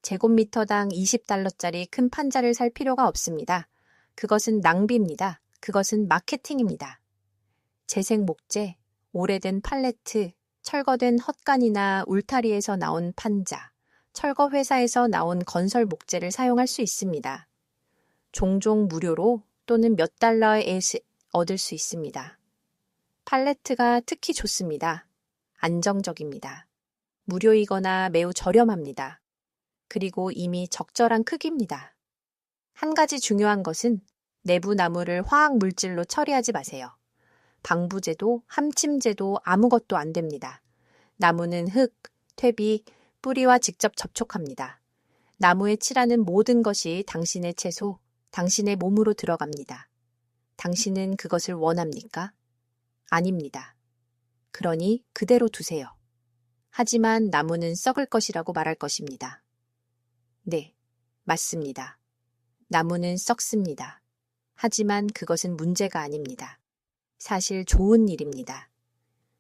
Speaker 1: 제곱미터당 $20짜리 큰 판자를 살 필요가 없습니다. 그것은 낭비입니다. 그것은 마케팅입니다. 재생 목재, 오래된 팔레트, 철거된 헛간이나 울타리에서 나온 판자, 철거 회사에서 나온 건설 목재를 사용할 수 있습니다. 종종 무료로 또는 몇 달러에 얻을 수 있습니다. 팔레트가 특히 좋습니다. 안정적입니다. 무료이거나 매우 저렴합니다. 그리고 이미 적절한 크기입니다. 한 가지 중요한 것은 내부 나무를 화학 물질로 처리하지 마세요. 방부제도, 함침제도 아무것도 안 됩니다. 나무는 흙, 퇴비, 뿌리와 직접 접촉합니다. 나무에 칠하는 모든 것이 당신의 채소, 당신의 몸으로 들어갑니다. 당신은 그것을 원합니까? 아닙니다. 그러니 그대로 두세요. 하지만 나무는 썩을 것이라고 말할 것입니다. 네, 맞습니다. 나무는 썩습니다. 하지만 그것은 문제가 아닙니다. 사실 좋은 일입니다.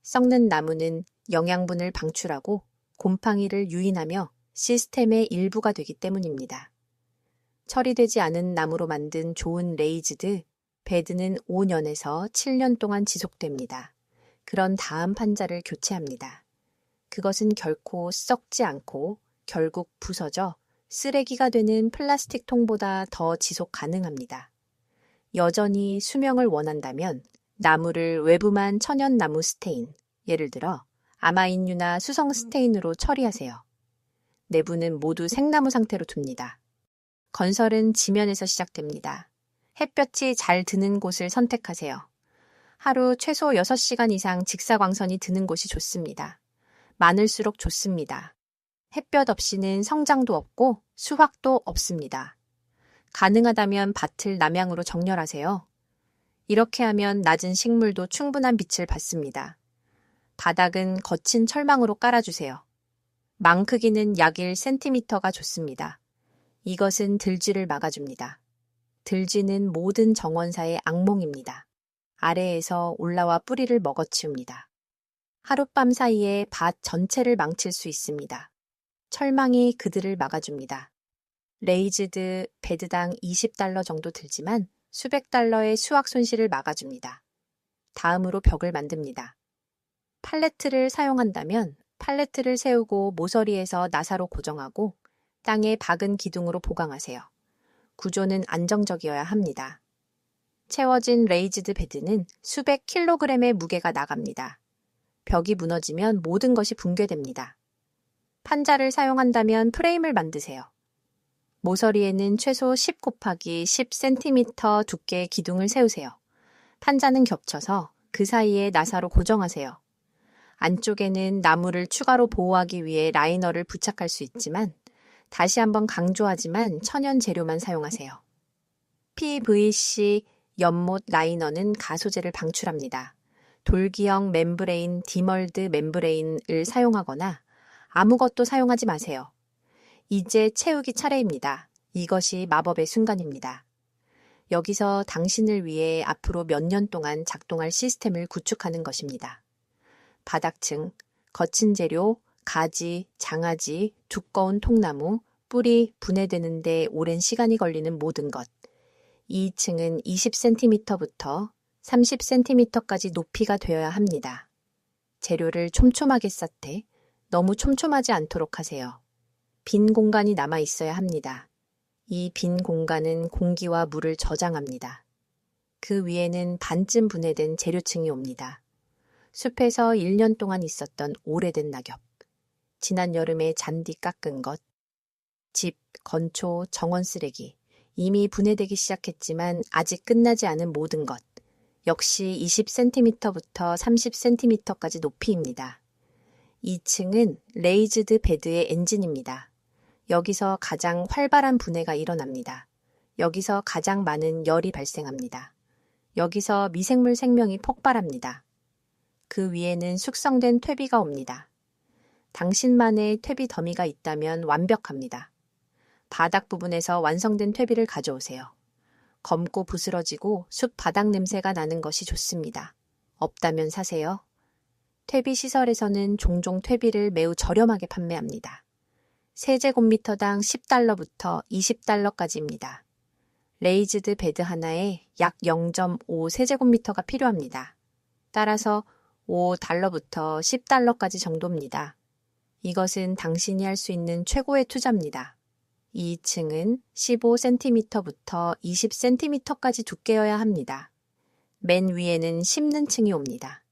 Speaker 1: 썩는 나무는 영양분을 방출하고 곰팡이를 유인하며 시스템의 일부가 되기 때문입니다. 처리되지 않은 나무로 만든 좋은 레이즈드 베드는 5년에서 7년 동안 지속됩니다. 그런 다음 판자를 교체합니다. 그것은 결코 썩지 않고 결국 부서져 쓰레기가 되는 플라스틱 통보다 더 지속 가능합니다. 여전히 수명을 원한다면 나무를 외부만 천연나무 스테인, 예를 들어 아마인유나 수성 스테인으로 처리하세요. 내부는 모두 생나무 상태로 둡니다. 건설은 지면에서 시작됩니다. 햇볕이 잘 드는 곳을 선택하세요. 하루 최소 6시간 이상 직사광선이 드는 곳이 좋습니다. 많을수록 좋습니다. 햇볕 없이는 성장도 없고 수확도 없습니다. 가능하다면 밭을 남향으로 정렬하세요. 이렇게 하면 낮은 식물도 충분한 빛을 받습니다. 바닥은 거친 철망으로 깔아주세요. 망 크기는 약 1cm가 좋습니다. 이것은 들쥐를 막아줍니다. 들쥐는 모든 정원사의 악몽입니다. 아래에서 올라와 뿌리를 먹어치웁니다. 하룻밤 사이에 밭 전체를 망칠 수 있습니다. 철망이 그들을 막아줍니다. 레이즈드 베드당 $20 정도 들지만 수백 달러의 수확 손실을 막아줍니다. 다음으로 벽을 만듭니다. 팔레트를 사용한다면 팔레트를 세우고 모서리에서 나사로 고정하고 땅에 박은 기둥으로 보강하세요. 구조는 안정적이어야 합니다. 채워진 레이즈드 베드는 수백 킬로그램의 무게가 나갑니다. 벽이 무너지면 모든 것이 붕괴됩니다. 판자를 사용한다면 프레임을 만드세요. 모서리에는 최소 10 곱하기 10cm 두께의 기둥을 세우세요. 판자는 겹쳐서 그 사이에 나사로 고정하세요. 안쪽에는 나무를 추가로 보호하기 위해 라이너를 부착할 수 있지만 다시 한번 강조하지만 천연 재료만 사용하세요. PVC 연못 라이너는 가소제를 방출합니다. 돌기형 멤브레인 디멀드 멤브레인을 사용하거나 아무것도 사용하지 마세요. 이제 채우기 차례입니다. 이것이 마법의 순간입니다. 여기서 당신을 위해 앞으로 몇 년 동안 작동할 시스템을 구축하는 것입니다. 바닥층, 거친 재료, 가지, 장아지, 두꺼운 통나무, 뿌리, 분해되는데 오랜 시간이 걸리는 모든 것. 2층은 20cm부터 30cm까지 높이가 되어야 합니다. 재료를 촘촘하게 쌓되 너무 촘촘하지 않도록 하세요. 빈 공간이 남아 있어야 합니다. 이 빈 공간은 공기와 물을 저장합니다. 그 위에는 반쯤 분해된 재료층이 옵니다. 숲에서 1년 동안 있었던 오래된 낙엽, 지난 여름에 잔디 깎은 것, 집, 건초, 정원 쓰레기, 이미 분해되기 시작했지만 아직 끝나지 않은 모든 것, 역시 20cm부터 30cm까지 높이입니다. 2층은 레이즈드 베드의 엔진입니다. 여기서 가장 활발한 분해가 일어납니다. 여기서 가장 많은 열이 발생합니다. 여기서 미생물 생명이 폭발합니다. 그 위에는 숙성된 퇴비가 옵니다. 당신만의 퇴비 더미가 있다면 완벽합니다. 바닥 부분에서 완성된 퇴비를 가져오세요. 검고 부스러지고 숲 바닥 냄새가 나는 것이 좋습니다. 없다면 사세요. 퇴비 시설에서는 종종 퇴비를 매우 저렴하게 판매합니다. 세제곱미터당 10달러부터 20달러까지입니다. 레이즈드 베드 하나에 약 0.5 세제곱미터가 필요합니다. 따라서 5달러부터 10달러까지 정도입니다. 이것은 당신이 할 수 있는 최고의 투자입니다. 2층은 15cm부터 20cm까지 두께여야 합니다. 맨 위에는 심는 층이 옵니다.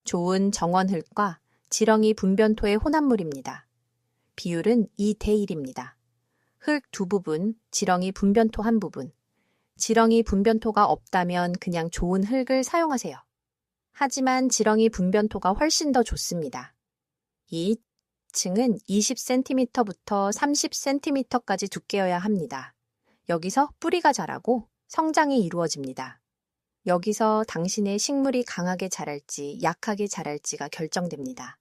Speaker 1: 좋은 정원흙과 지렁이 분변토의 혼합물입니다. 비율은 2대1입니다. 흙 2부분, 지렁이 분변토 1부분. 지렁이 분변토가 없다면 그냥 좋은 흙을 사용하세요. 하지만 지렁이 분변토가 훨씬 더 좋습니다. 2층은 20cm부터 30cm까지 두께여야 합니다. 여기서 뿌리가 자라고 성장이 이루어집니다. 여기서 당신의 식물이 강하게 자랄지 약하게 자랄지가 결정됩니다.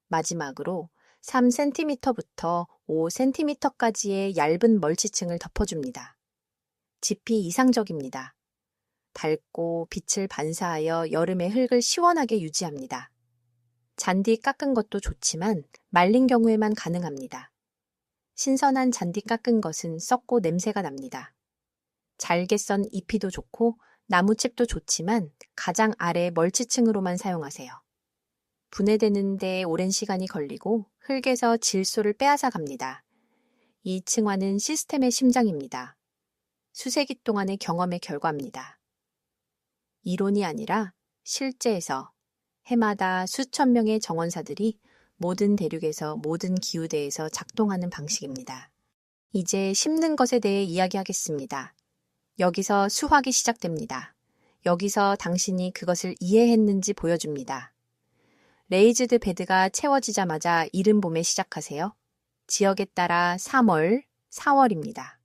Speaker 1: 마지막으로 3cm부터 5cm까지의 얇은 멀치층을 덮어줍니다. 짚이 이상적입니다. 밝고 빛을 반사하여 여름의 흙을 시원하게 유지합니다. 잔디 깎은 것도 좋지만 말린 경우에만 가능합니다. 신선한 잔디 깎은 것은 썩고 냄새가 납니다. 잘게 썬 잎이도 좋고 나무칩도 좋지만 가장 아래 멀치층으로만 사용하세요. 분해되는데 오랜 시간이 걸리고 흙에서 질소를 빼앗아 갑니다. 이 층화는 시스템의 심장입니다. 수세기 동안의 경험의 결과입니다. 이론이 아니라 실제에서 해마다 수천 명의 정원사들이 모든 대륙에서 모든 기후대에서 작동하는 방식입니다. 이제 심는 것에 대해 이야기하겠습니다. 여기서 수확이 시작됩니다. 여기서 당신이 그것을 이해했는지 보여줍니다. 레이즈드 베드가 채워지자마자 이른 봄에 시작하세요. 지역에 따라 3월, 4월입니다.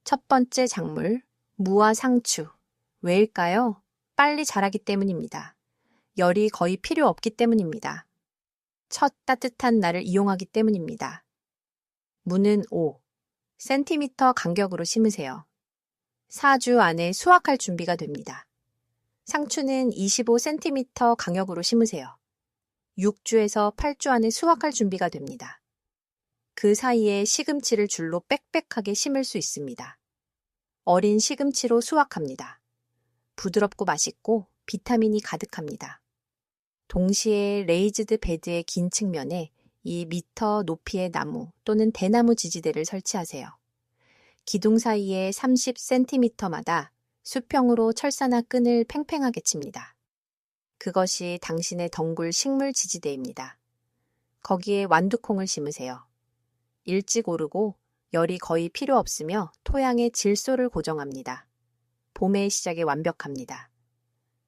Speaker 1: 첫 번째 작물, 무와 상추. 왜일까요? 빨리 자라기 때문입니다. 열이 거의 필요 없기 때문입니다. 첫 따뜻한 날을 이용하기 때문입니다. 무는 5cm 간격으로 심으세요. 4주 안에 수확할 준비가 됩니다. 상추는 25cm 간격으로 심으세요. 6주에서 8주 안에 수확할 준비가 됩니다. 그 사이에 시금치를 줄로 빽빽하게 심을 수 있습니다. 어린 시금치로 수확합니다. 부드럽고 맛있고 비타민이 가득합니다. 동시에 레이즈드 베드의 긴 측면에 2m 높이의 나무 또는 대나무 지지대를 설치하세요. 기둥 사이에 30cm마다 수평으로 철사나 끈을 팽팽하게 칩니다. 그것이 당신의 덩굴 식물 지지대입니다. 거기에 완두콩을 심으세요. 일찍 오르고 열이 거의 필요 없으며 토양의 질소를 고정합니다. 봄의 시작에 완벽합니다.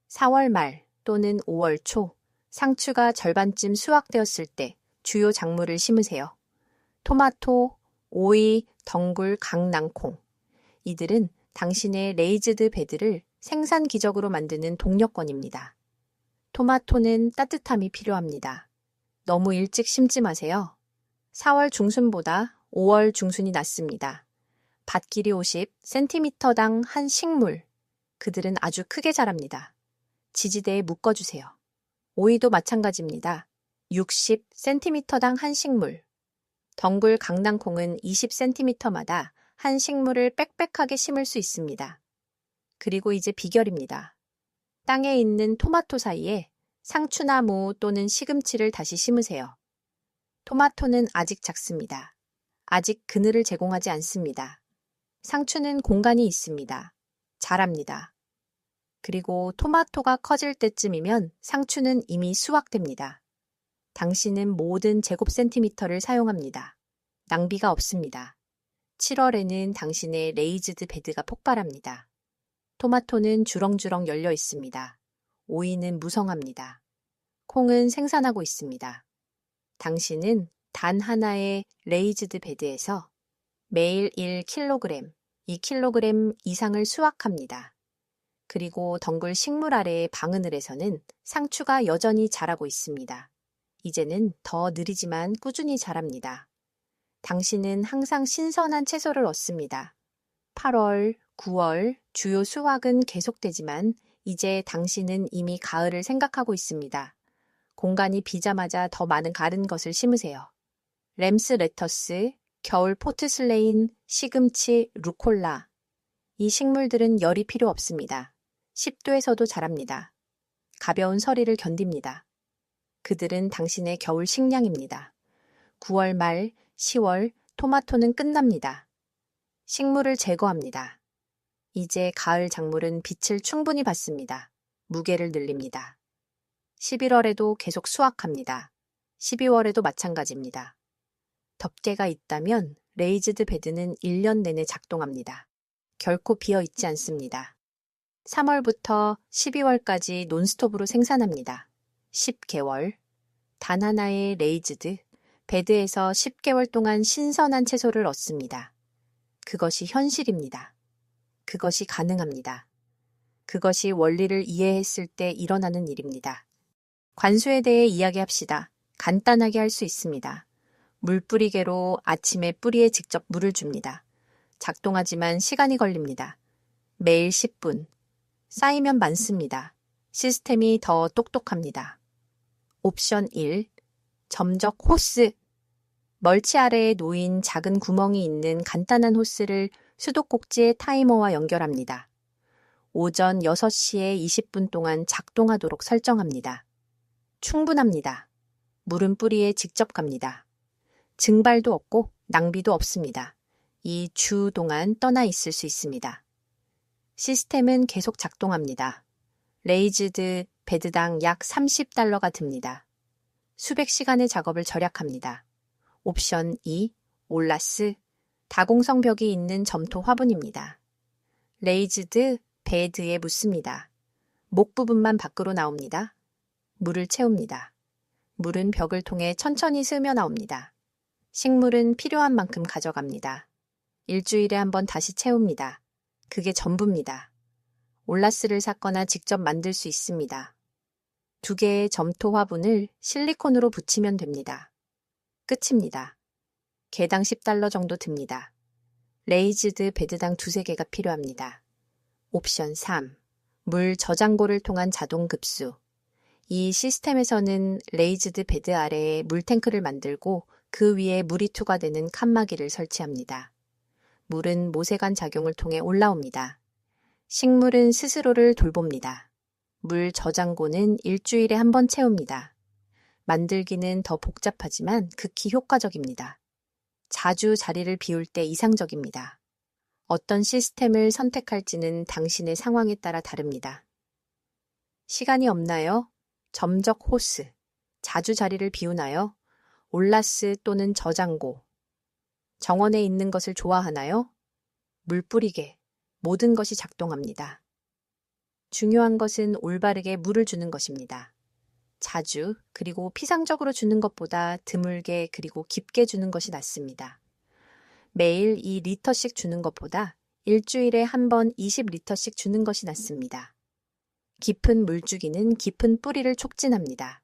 Speaker 1: 4월 말 또는 5월 초 상추가 절반쯤 수확되었을 때 주요 작물을 심으세요. 토마토, 오이, 덩굴, 강낭콩. 이들은 당신의 레이즈드 베드를 생산 기적으로 만드는 동력권입니다. 토마토는 따뜻함이 필요합니다. 너무 일찍 심지 마세요. 4월 중순보다 5월 중순이 낫습니다. 밭길이 50cm당 한 식물. 그들은 아주 크게 자랍니다. 지지대에 묶어주세요. 오이도 마찬가지입니다. 60cm당 한 식물. 덩굴 강낭콩은 20cm마다 한 식물을 빽빽하게 심을 수 있습니다. 그리고 이제 비결입니다. 땅에 있는 토마토 사이에 상추나 무 또는 시금치를 다시 심으세요. 토마토는 아직 작습니다. 아직 그늘을 제공하지 않습니다. 상추는 공간이 있습니다. 자랍니다. 그리고 토마토가 커질 때쯤이면 상추는 이미 수확됩니다. 당신은 모든 제곱센티미터를 사용합니다. 낭비가 없습니다. 7월에는 당신의 레이즈드 베드가 폭발합니다. 토마토는 주렁주렁 열려 있습니다. 오이는 무성합니다. 콩은 생산하고 있습니다. 당신은 단 하나의 레이즈드 베드에서 매일 1kg, 2kg 이상을 수확합니다. 그리고 덩굴 식물 아래의 방으늘에서는 상추가 여전히 자라고 있습니다. 이제는 더 느리지만 꾸준히 자랍니다. 당신은 항상 신선한 채소를 얻습니다. 8월, 9월 주요 수확은 계속되지만 이제 당신은 이미 가을을 생각하고 있습니다. 공간이 비자마자 더 많은 가른 것을 심으세요. 램스 레터스, 겨울 포트슬레인, 시금치, 루콜라. 이 식물들은 열이 필요 없습니다. 10도에서도 자랍니다. 가벼운 서리를 견딥니다. 그들은 당신의 겨울 식량입니다. 9월 말, 10월 토마토는 끝납니다. 식물을 제거합니다. 이제 가을 작물은 빛을 충분히 받습니다. 무게를 늘립니다. 11월에도 계속 수확합니다. 12월에도 마찬가지입니다. 덮개가 있다면 레이즈드 베드는 1년 내내 작동합니다. 결코 비어 있지 않습니다. 3월부터 12월까지 논스톱으로 생산합니다. 10개월. 단 하나의 레이즈드 베드에서 10개월 동안 신선한 채소를 얻습니다. 그것이 현실입니다. 그것이 가능합니다. 그것이 원리를 이해했을 때 일어나는 일입니다. 관수에 대해 이야기합시다. 간단하게 할 수 있습니다. 물 뿌리개로 아침에 뿌리에 직접 물을 줍니다. 작동하지만 시간이 걸립니다. 매일 10분. 쌓이면 많습니다. 시스템이 더 똑똑합니다. 옵션 1. 점적 호스. 멀치 아래에 놓인 작은 구멍이 있는 간단한 호스를 수도꼭지의 타이머와 연결합니다. 오전 6시에 20분 동안 작동하도록 설정합니다. 충분합니다. 물은 뿌리에 직접 갑니다. 증발도 없고 낭비도 없습니다. 이 주 동안 떠나 있을 수 있습니다. 시스템은 계속 작동합니다. 레이즈드 베드당 약 $30가 듭니다. 수백 시간의 작업을 절약합니다. 옵션 2. 올라스. 다공성 벽이 있는 점토 화분입니다. 레이즈드 베드에 묻습니다. 목 부분만 밖으로 나옵니다. 물을 채웁니다. 물은 벽을 통해 천천히 스며 나옵니다. 식물은 필요한 만큼 가져갑니다. 일주일에 한 번 다시 채웁니다. 그게 전부입니다. 올라스를 샀거나 직접 만들 수 있습니다. 2개의 점토 화분을 실리콘으로 붙이면 됩니다. 끝입니다. 개당 $10 정도 듭니다. 레이즈드 베드당 2-3개가 필요합니다. 옵션 3. 물 저장고를 통한 자동 급수. 이 시스템에서는 레이즈드 베드 아래에 물탱크를 만들고 그 위에 물이 투과되는 칸막이를 설치합니다. 물은 모세관 작용을 통해 올라옵니다. 식물은 스스로를 돌봅니다. 물 저장고는 일주일에 한 번 채웁니다. 만들기는 더 복잡하지만 극히 효과적입니다. 자주 자리를 비울 때 이상적입니다. 어떤 시스템을 선택할지는 당신의 상황에 따라 다릅니다. 시간이 없나요? 점적 호스. 자주 자리를 비우나요? 올라스 또는 저장고. 정원에 있는 것을 좋아하나요? 물 뿌리개. 모든 것이 작동합니다. 중요한 것은 올바르게 물을 주는 것입니다. 자주 그리고 피상적으로 주는 것보다 드물게 그리고 깊게 주는 것이 낫습니다. 매일 2리터씩 주는 것보다 일주일에 한 번 20리터씩 주는 것이 낫습니다. 깊은 물주기는 깊은 뿌리를 촉진합니다.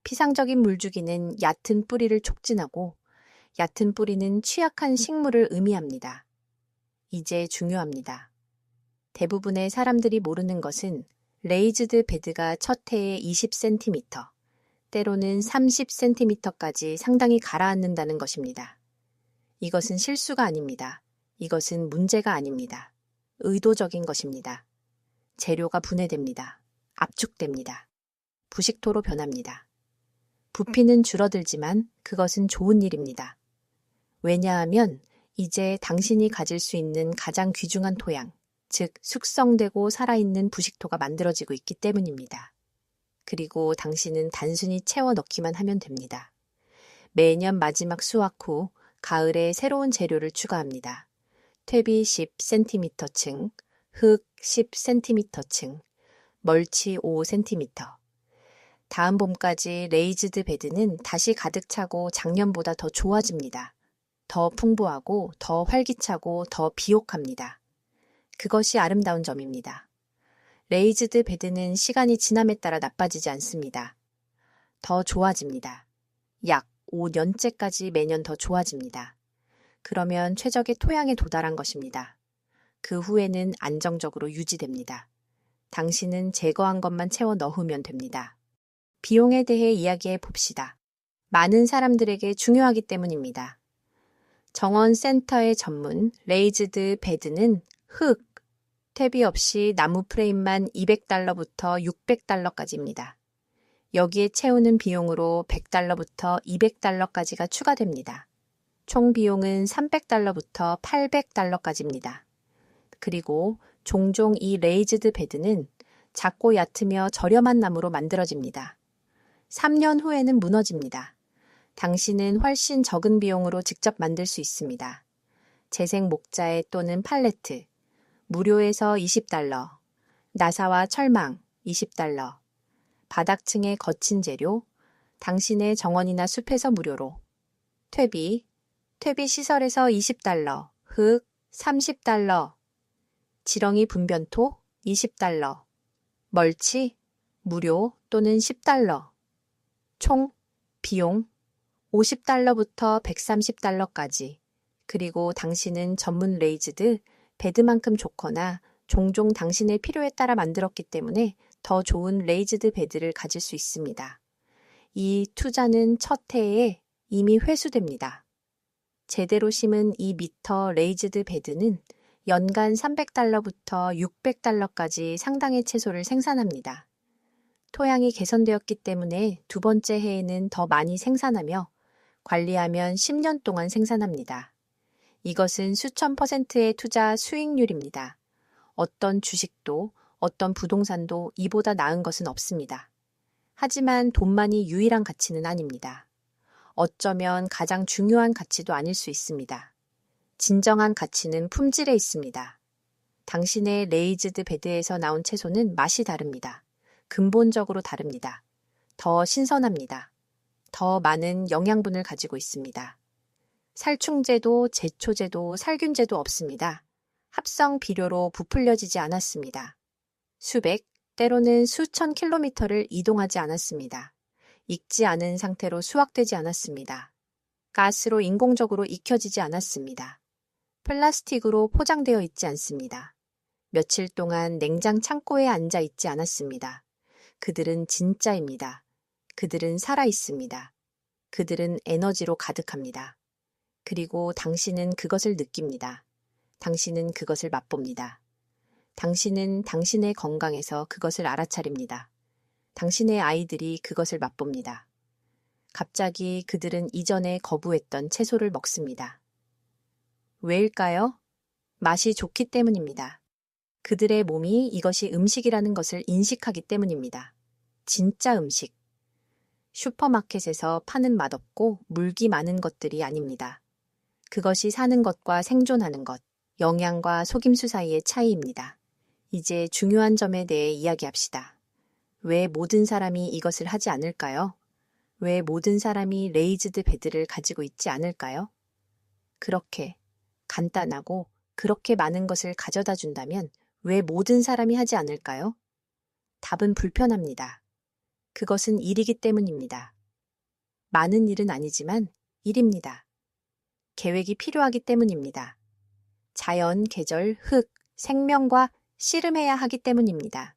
Speaker 1: 피상적인 물주기는 얕은 뿌리를 촉진하고 얕은 뿌리는 취약한 식물을 의미합니다. 이제 중요합니다. 대부분의 사람들이 모르는 것은 레이즈드 베드가 첫 해에 20cm, 때로는 30cm까지 상당히 가라앉는다는 것입니다. 이것은 실수가 아닙니다. 이것은 문제가 아닙니다. 의도적인 것입니다. 재료가 분해됩니다. 압축됩니다. 부식토로 변합니다. 부피는 줄어들지만 그것은 좋은 일입니다. 왜냐하면 이제 당신이 가질 수 있는 가장 귀중한 토양, 즉 숙성되고 살아있는 부식토가 만들어지고 있기 때문입니다. 그리고 당신은 단순히 채워 넣기만 하면 됩니다. 매년 마지막 수확 후 가을에 새로운 재료를 추가합니다. 퇴비 10cm층, 흙 10cm층, 멀치 5cm. 다음 봄까지 레이즈드 베드는 다시 가득 차고 작년보다 더 좋아집니다. 더 풍부하고 더 활기차고 더 비옥합니다. 그것이 아름다운 점입니다. 레이즈드 베드는 시간이 지남에 따라 나빠지지 않습니다. 더 좋아집니다. 약 5년째까지 매년 더 좋아집니다. 그러면 최적의 토양에 도달한 것입니다. 그 후에는 안정적으로 유지됩니다. 당신은 제거한 것만 채워 넣으면 됩니다. 비용에 대해 이야기해 봅시다. 많은 사람들에게 중요하기 때문입니다. 정원 센터의 전문 레이즈드 베드는 흙, 퇴비 없이 나무 프레임만 $200부터 $600까지입니다. 여기에 채우는 비용으로 $100부터 $200까지가 추가됩니다. 총 비용은 $300부터 $800까지입니다. 그리고 종종 이 레이즈드 베드는 작고 얕으며 저렴한 나무로 만들어집니다. 3년 후에는 무너집니다. 당신은 훨씬 적은 비용으로 직접 만들 수 있습니다. 재생 목자에 또는 팔레트, 무료에서 $20, 나사와 철망 $20, 바닥층의 거친 재료, 당신의 정원이나 숲에서 무료로, 퇴비 시설에서 $20, 흙 $30, 지렁이 분변토 $20, 멀치 무료 또는 $10, 총 비용 $50부터 $130까지, 그리고 당신은 전문 레이즈드 베드만큼 좋거나 종종 당신의 필요에 따라 만들었기 때문에 더 좋은 레이즈드 베드를 가질 수 있습니다. 이 투자는 첫 해에 이미 회수됩니다. 제대로 심은 2m 레이즈드 베드는 연간 $300부터 $600까지 상당의 채소를 생산합니다. 토양이 개선되었기 때문에 두 번째 해에는 더 많이 생산하며 관리하면 10년 동안 생산합니다. 이것은 수천 %의 투자 수익률입니다. 어떤 주식도 어떤 부동산도 이보다 나은 것은 없습니다. 하지만 돈만이 유일한 가치는 아닙니다. 어쩌면 가장 중요한 가치도 아닐 수 있습니다. 진정한 가치는 품질에 있습니다. 당신의 레이즈드 베드에서 나온 채소는 맛이 다릅니다. 근본적으로 다릅니다. 더 신선합니다. 더 많은 영양분을 가지고 있습니다. 살충제도, 제초제도, 살균제도 없습니다. 합성 비료로 부풀려지지 않았습니다. 수백, 때로는 수천 킬로미터를 이동하지 않았습니다. 익지 않은 상태로 수확되지 않았습니다. 가스로 인공적으로 익혀지지 않았습니다. 플라스틱으로 포장되어 있지 않습니다. 며칠 동안 냉장 창고에 앉아 있지 않았습니다. 그들은 진짜입니다. 그들은 살아 있습니다. 그들은 에너지로 가득합니다. 그리고 당신은 그것을 느낍니다. 당신은 그것을 맛봅니다. 당신은 당신의 건강에서 그것을 알아차립니다. 당신의 아이들이 그것을 맛봅니다. 갑자기 그들은 이전에 거부했던 채소를 먹습니다. 왜일까요? 맛이 좋기 때문입니다. 그들의 몸이 이것이 음식이라는 것을 인식하기 때문입니다. 진짜 음식. 슈퍼마켓에서 파는 맛없고 물기 많은 것들이 아닙니다. 그것이 사는 것과 생존하는 것, 영양과 속임수 사이의 차이입니다. 이제 중요한 점에 대해 이야기합시다. 왜 모든 사람이 이것을 하지 않을까요? 왜 모든 사람이 레이즈드 베드를 가지고 있지 않을까요? 그렇게 간단하고 그렇게 많은 것을 가져다 준다면 왜 모든 사람이 하지 않을까요? 답은 불편합니다. 그것은 일이기 때문입니다. 많은 일은 아니지만 일입니다. 계획이 필요하기 때문입니다. 자연, 계절, 흙, 생명과 씨름해야 하기 때문입니다.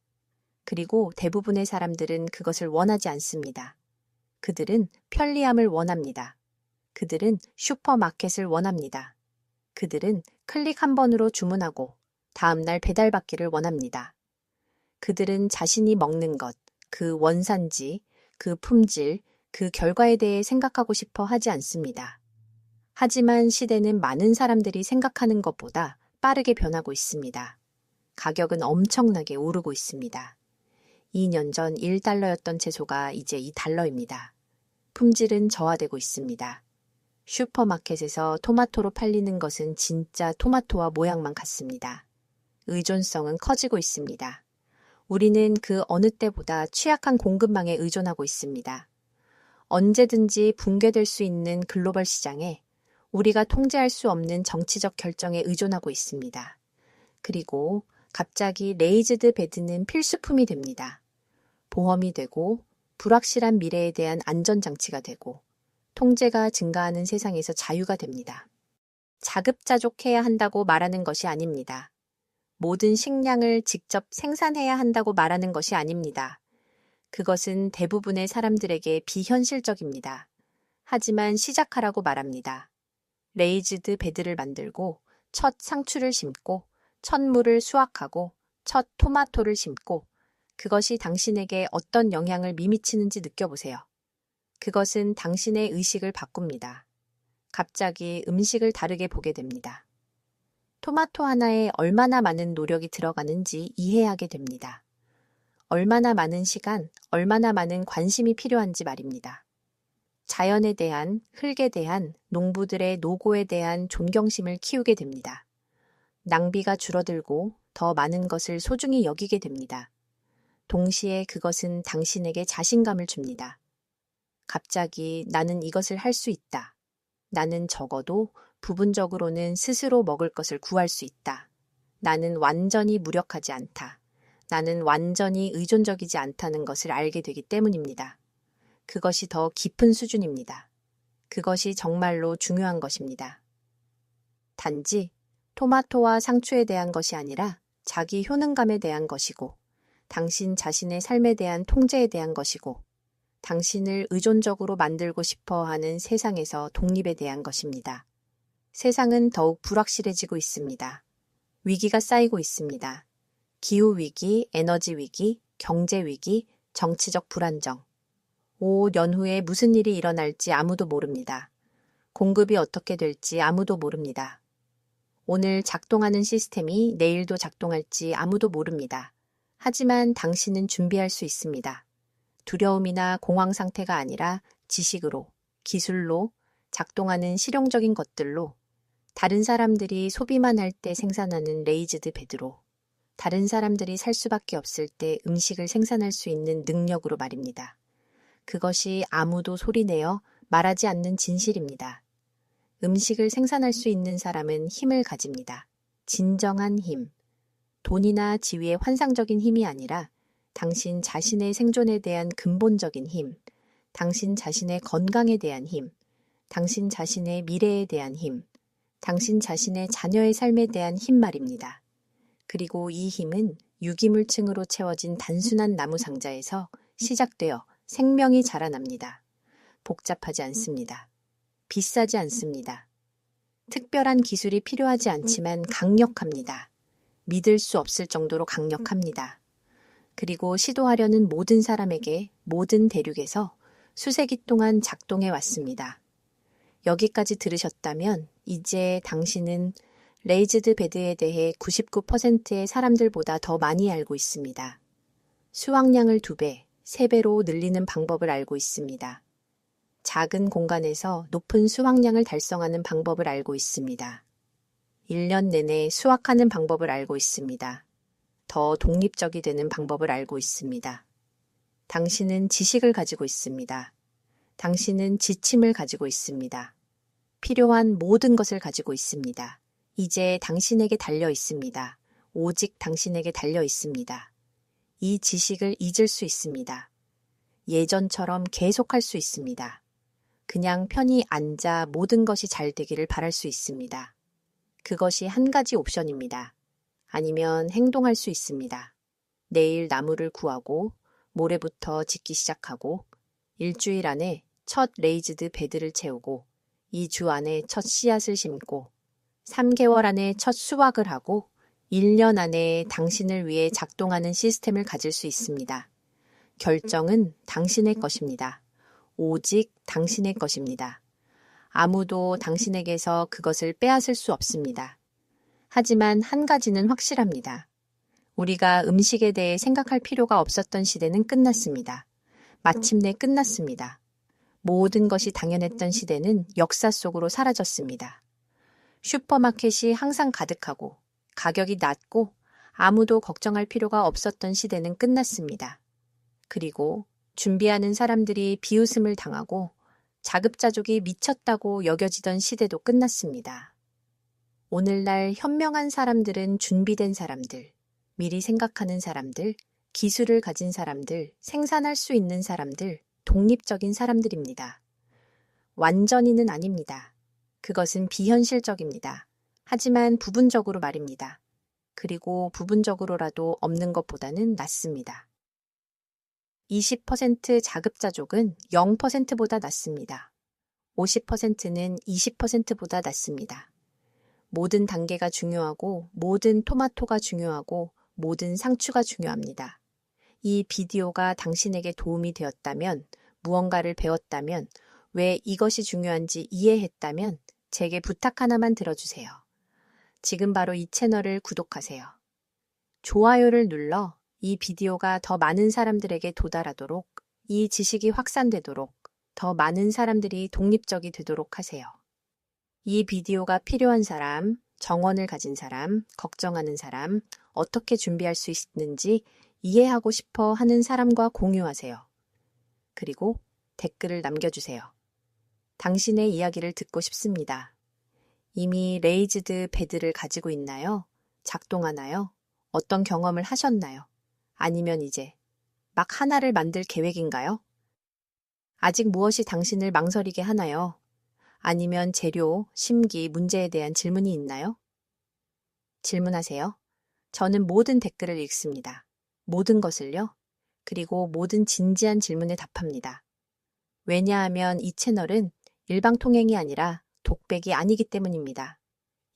Speaker 1: 그리고 대부분의 사람들은 그것을 원하지 않습니다. 그들은 편리함을 원합니다. 그들은 슈퍼마켓을 원합니다. 그들은 클릭 한 번으로 주문하고 다음날 배달받기를 원합니다. 그들은 자신이 먹는 것, 그 원산지, 그 품질, 그 결과에 대해 생각하고 싶어 하지 않습니다. 하지만 시대는 많은 사람들이 생각하는 것보다 빠르게 변하고 있습니다. 가격은 엄청나게 오르고 있습니다. 2년 전 1달러였던 채소가 이제 2달러입니다. 품질은 저하되고 있습니다. 슈퍼마켓에서 토마토로 팔리는 것은 진짜 토마토와 모양만 같습니다. 의존성은 커지고 있습니다. 우리는 그 어느 때보다 취약한 공급망에 의존하고 있습니다. 언제든지 붕괴될 수 있는 글로벌 시장에 우리가 통제할 수 없는 정치적 결정에 의존하고 있습니다. 그리고 갑자기 레이즈드 베드는 필수품이 됩니다. 보험이 되고 불확실한 미래에 대한 안전장치가 되고 통제가 증가하는 세상에서 자유가 됩니다. 자급자족해야 한다고 말하는 것이 아닙니다. 모든 식량을 직접 생산해야 한다고 말하는 것이 아닙니다. 그것은 대부분의 사람들에게 비현실적입니다. 하지만 시작하라고 말합니다. 레이즈드 베드를 만들고 첫 상추를 심고 첫 물을 수확하고 첫 토마토를 심고 그것이 당신에게 어떤 영향을 미치는지 느껴보세요. 그것은 당신의 의식을 바꿉니다. 갑자기 음식을 다르게 보게 됩니다. 토마토 하나에 얼마나 많은 노력이 들어가는지 이해하게 됩니다. 얼마나 많은 시간, 얼마나 많은 관심이 필요한지 말입니다. 자연에 대한, 흙에 대한, 농부들의 노고에 대한 존경심을 키우게 됩니다. 낭비가 줄어들고 더 많은 것을 소중히 여기게 됩니다. 동시에 그것은 당신에게 자신감을 줍니다. 갑자기 나는 이것을 할 수 있다. 나는 적어도 부분적으로는 스스로 먹을 것을 구할 수 있다. 나는 완전히 무력하지 않다. 나는 완전히 의존적이지 않다는 것을 알게 되기 때문입니다. 그것이 더 깊은 수준입니다. 그것이 정말로 중요한 것입니다. 단지 토마토와 상추에 대한 것이 아니라 자기 효능감에 대한 것이고 당신 자신의 삶에 대한 통제에 대한 것이고 당신을 의존적으로 만들고 싶어 하는 세상에서 독립에 대한 것입니다. 세상은 더욱 불확실해지고 있습니다. 위기가 쌓이고 있습니다. 기후위기, 에너지위기, 경제위기, 정치적 불안정. 5년 후에 무슨 일이 일어날지 아무도 모릅니다. 공급이 어떻게 될지 아무도 모릅니다. 오늘 작동하는 시스템이 내일도 작동할지 아무도 모릅니다. 하지만 당신은 준비할 수 있습니다. 두려움이나 공황 상태가 아니라 지식으로, 기술로, 작동하는 실용적인 것들로, 다른 사람들이 소비만 할 때 생산하는 레이즈드 베드로, 다른 사람들이 살 수밖에 없을 때 음식을 생산할 수 있는 능력으로 말입니다. 그것이 아무도 소리내어 말하지 않는 진실입니다. 음식을 생산할 수 있는 사람은 힘을 가집니다. 진정한 힘. 돈이나 지위의 환상적인 힘이 아니라 당신 자신의 생존에 대한 근본적인 힘, 당신 자신의 건강에 대한 힘, 당신 자신의 미래에 대한 힘, 당신 자신의 자녀의 삶에 대한 힘 말입니다. 그리고 이 힘은 유기물층으로 채워진 단순한 나무 상자에서 시작되어 생명이 자라납니다. 복잡하지 않습니다. 비싸지 않습니다. 특별한 기술이 필요하지 않지만 강력합니다. 믿을 수 없을 정도로 강력합니다. 그리고 시도하려는 모든 사람에게 모든 대륙에서 수세기 동안 작동해 왔습니다. 여기까지 들으셨다면 이제 당신은 레이즈드 베드에 대해 99%의 사람들보다 더 많이 알고 있습니다. 수확량을 2배, 3배로 늘리는 방법을 알고 있습니다. 작은 공간에서 높은 수확량을 달성하는 방법을 알고 있습니다. 1년 내내 수확하는 방법을 알고 있습니다. 더 독립적이 되는 방법을 알고 있습니다. 당신은 지식을 가지고 있습니다. 당신은 지침을 가지고 있습니다. 필요한 모든 것을 가지고 있습니다. 이제 당신에게 달려 있습니다. 오직 당신에게 달려 있습니다. 이 지식을 잊을 수 있습니다. 예전처럼 계속할 수 있습니다. 그냥 편히 앉아 모든 것이 잘 되기를 바랄 수 있습니다. 그것이 한 가지 옵션입니다. 아니면 행동할 수 있습니다. 내일 나무를 구하고 모레부터 짓기 시작하고 일주일 안에 첫 레이즈드 베드를 채우고 2주 안에 첫 씨앗을 심고 3개월 안에 첫 수확을 하고 1년 안에 당신을 위해 작동하는 시스템을 가질 수 있습니다. 결정은 당신의 것입니다. 오직 당신의 것입니다. 아무도 당신에게서 그것을 빼앗을 수 없습니다. 하지만 한 가지는 확실합니다. 우리가 음식에 대해 생각할 필요가 없었던 시대는 끝났습니다. 마침내 끝났습니다. 모든 것이 당연했던 시대는 역사 속으로 사라졌습니다. 슈퍼마켓이 항상 가득하고 가격이 낮고 아무도 걱정할 필요가 없었던 시대는 끝났습니다. 그리고 준비하는 사람들이 비웃음을 당하고 자급자족이 미쳤다고 여겨지던 시대도 끝났습니다. 오늘날 현명한 사람들은 준비된 사람들, 미리 생각하는 사람들, 기술을 가진 사람들, 생산할 수 있는 사람들, 독립적인 사람들입니다. 완전히는 아닙니다. 그것은 비현실적입니다. 하지만 부분적으로 말입니다. 그리고 부분적으로라도 없는 것보다는 낫습니다. 20% 자급자족은 0%보다 낫습니다. 50%는 20%보다 낫습니다. 모든 단계가 중요하고 모든 토마토가 중요하고 모든 상추가 중요합니다. 이 비디오가 당신에게 도움이 되었다면, 무언가를 배웠다면, 왜 이것이 중요한지 이해했다면 제게 부탁 하나만 들어주세요. 지금 바로 이 채널을 구독하세요. 좋아요를 눌러 이 비디오가 더 많은 사람들에게 도달하도록, 이 지식이 확산되도록, 더 많은 사람들이 독립적이 되도록 하세요. 이 비디오가 필요한 사람, 정원을 가진 사람, 걱정하는 사람, 어떻게 준비할 수 있는지 이해하고 싶어 하는 사람과 공유하세요. 그리고 댓글을 남겨주세요. 당신의 이야기를 듣고 싶습니다. 이미 레이즈드 베드를 가지고 있나요? 작동하나요? 어떤 경험을 하셨나요? 아니면 이제 막 하나를 만들 계획인가요? 아직 무엇이 당신을 망설이게 하나요? 아니면 재료, 심기, 문제에 대한 질문이 있나요? 질문하세요. 저는 모든 댓글을 읽습니다. 모든 것을요. 그리고 모든 진지한 질문에 답합니다. 왜냐하면 이 채널은 일방통행이 아니라 독백이 아니기 때문입니다.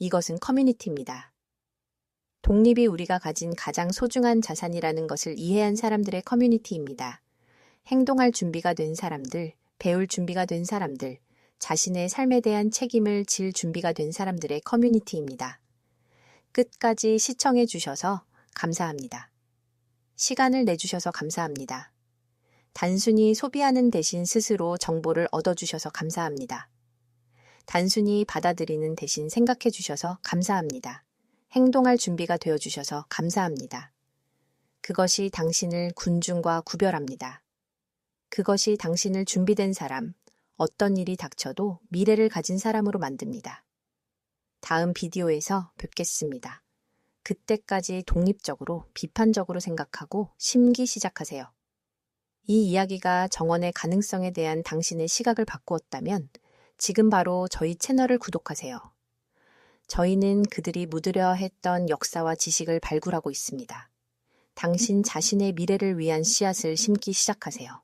Speaker 1: 이것은 커뮤니티입니다. 독립이 우리가 가진 가장 소중한 자산이라는 것을 이해한 사람들의 커뮤니티입니다. 행동할 준비가 된 사람들, 배울 준비가 된 사람들, 자신의 삶에 대한 책임을 질 준비가 된 사람들의 커뮤니티입니다. 끝까지 시청해 주셔서 감사합니다. 시간을 내주셔서 감사합니다. 단순히 소비하는 대신 스스로 정보를 얻어주셔서 감사합니다. 단순히 받아들이는 대신 생각해 주셔서 감사합니다. 행동할 준비가 되어주셔서 감사합니다. 그것이 당신을 군중과 구별합니다. 그것이 당신을 준비된 사람, 어떤 일이 닥쳐도 미래를 가진 사람으로 만듭니다. 다음 비디오에서 뵙겠습니다. 그때까지 독립적으로, 비판적으로 생각하고 심기 시작하세요. 이 이야기가 정원의 가능성에 대한 당신의 시각을 바꾸었다면 지금 바로 저희 채널을 구독하세요. 저희는 그들이 묻으려 했던 역사와 지식을 발굴하고 있습니다. 당신 자신의 미래를 위한 씨앗을 심기 시작하세요.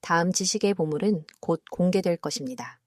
Speaker 1: 다음 지식의 보물은 곧 공개될 것입니다.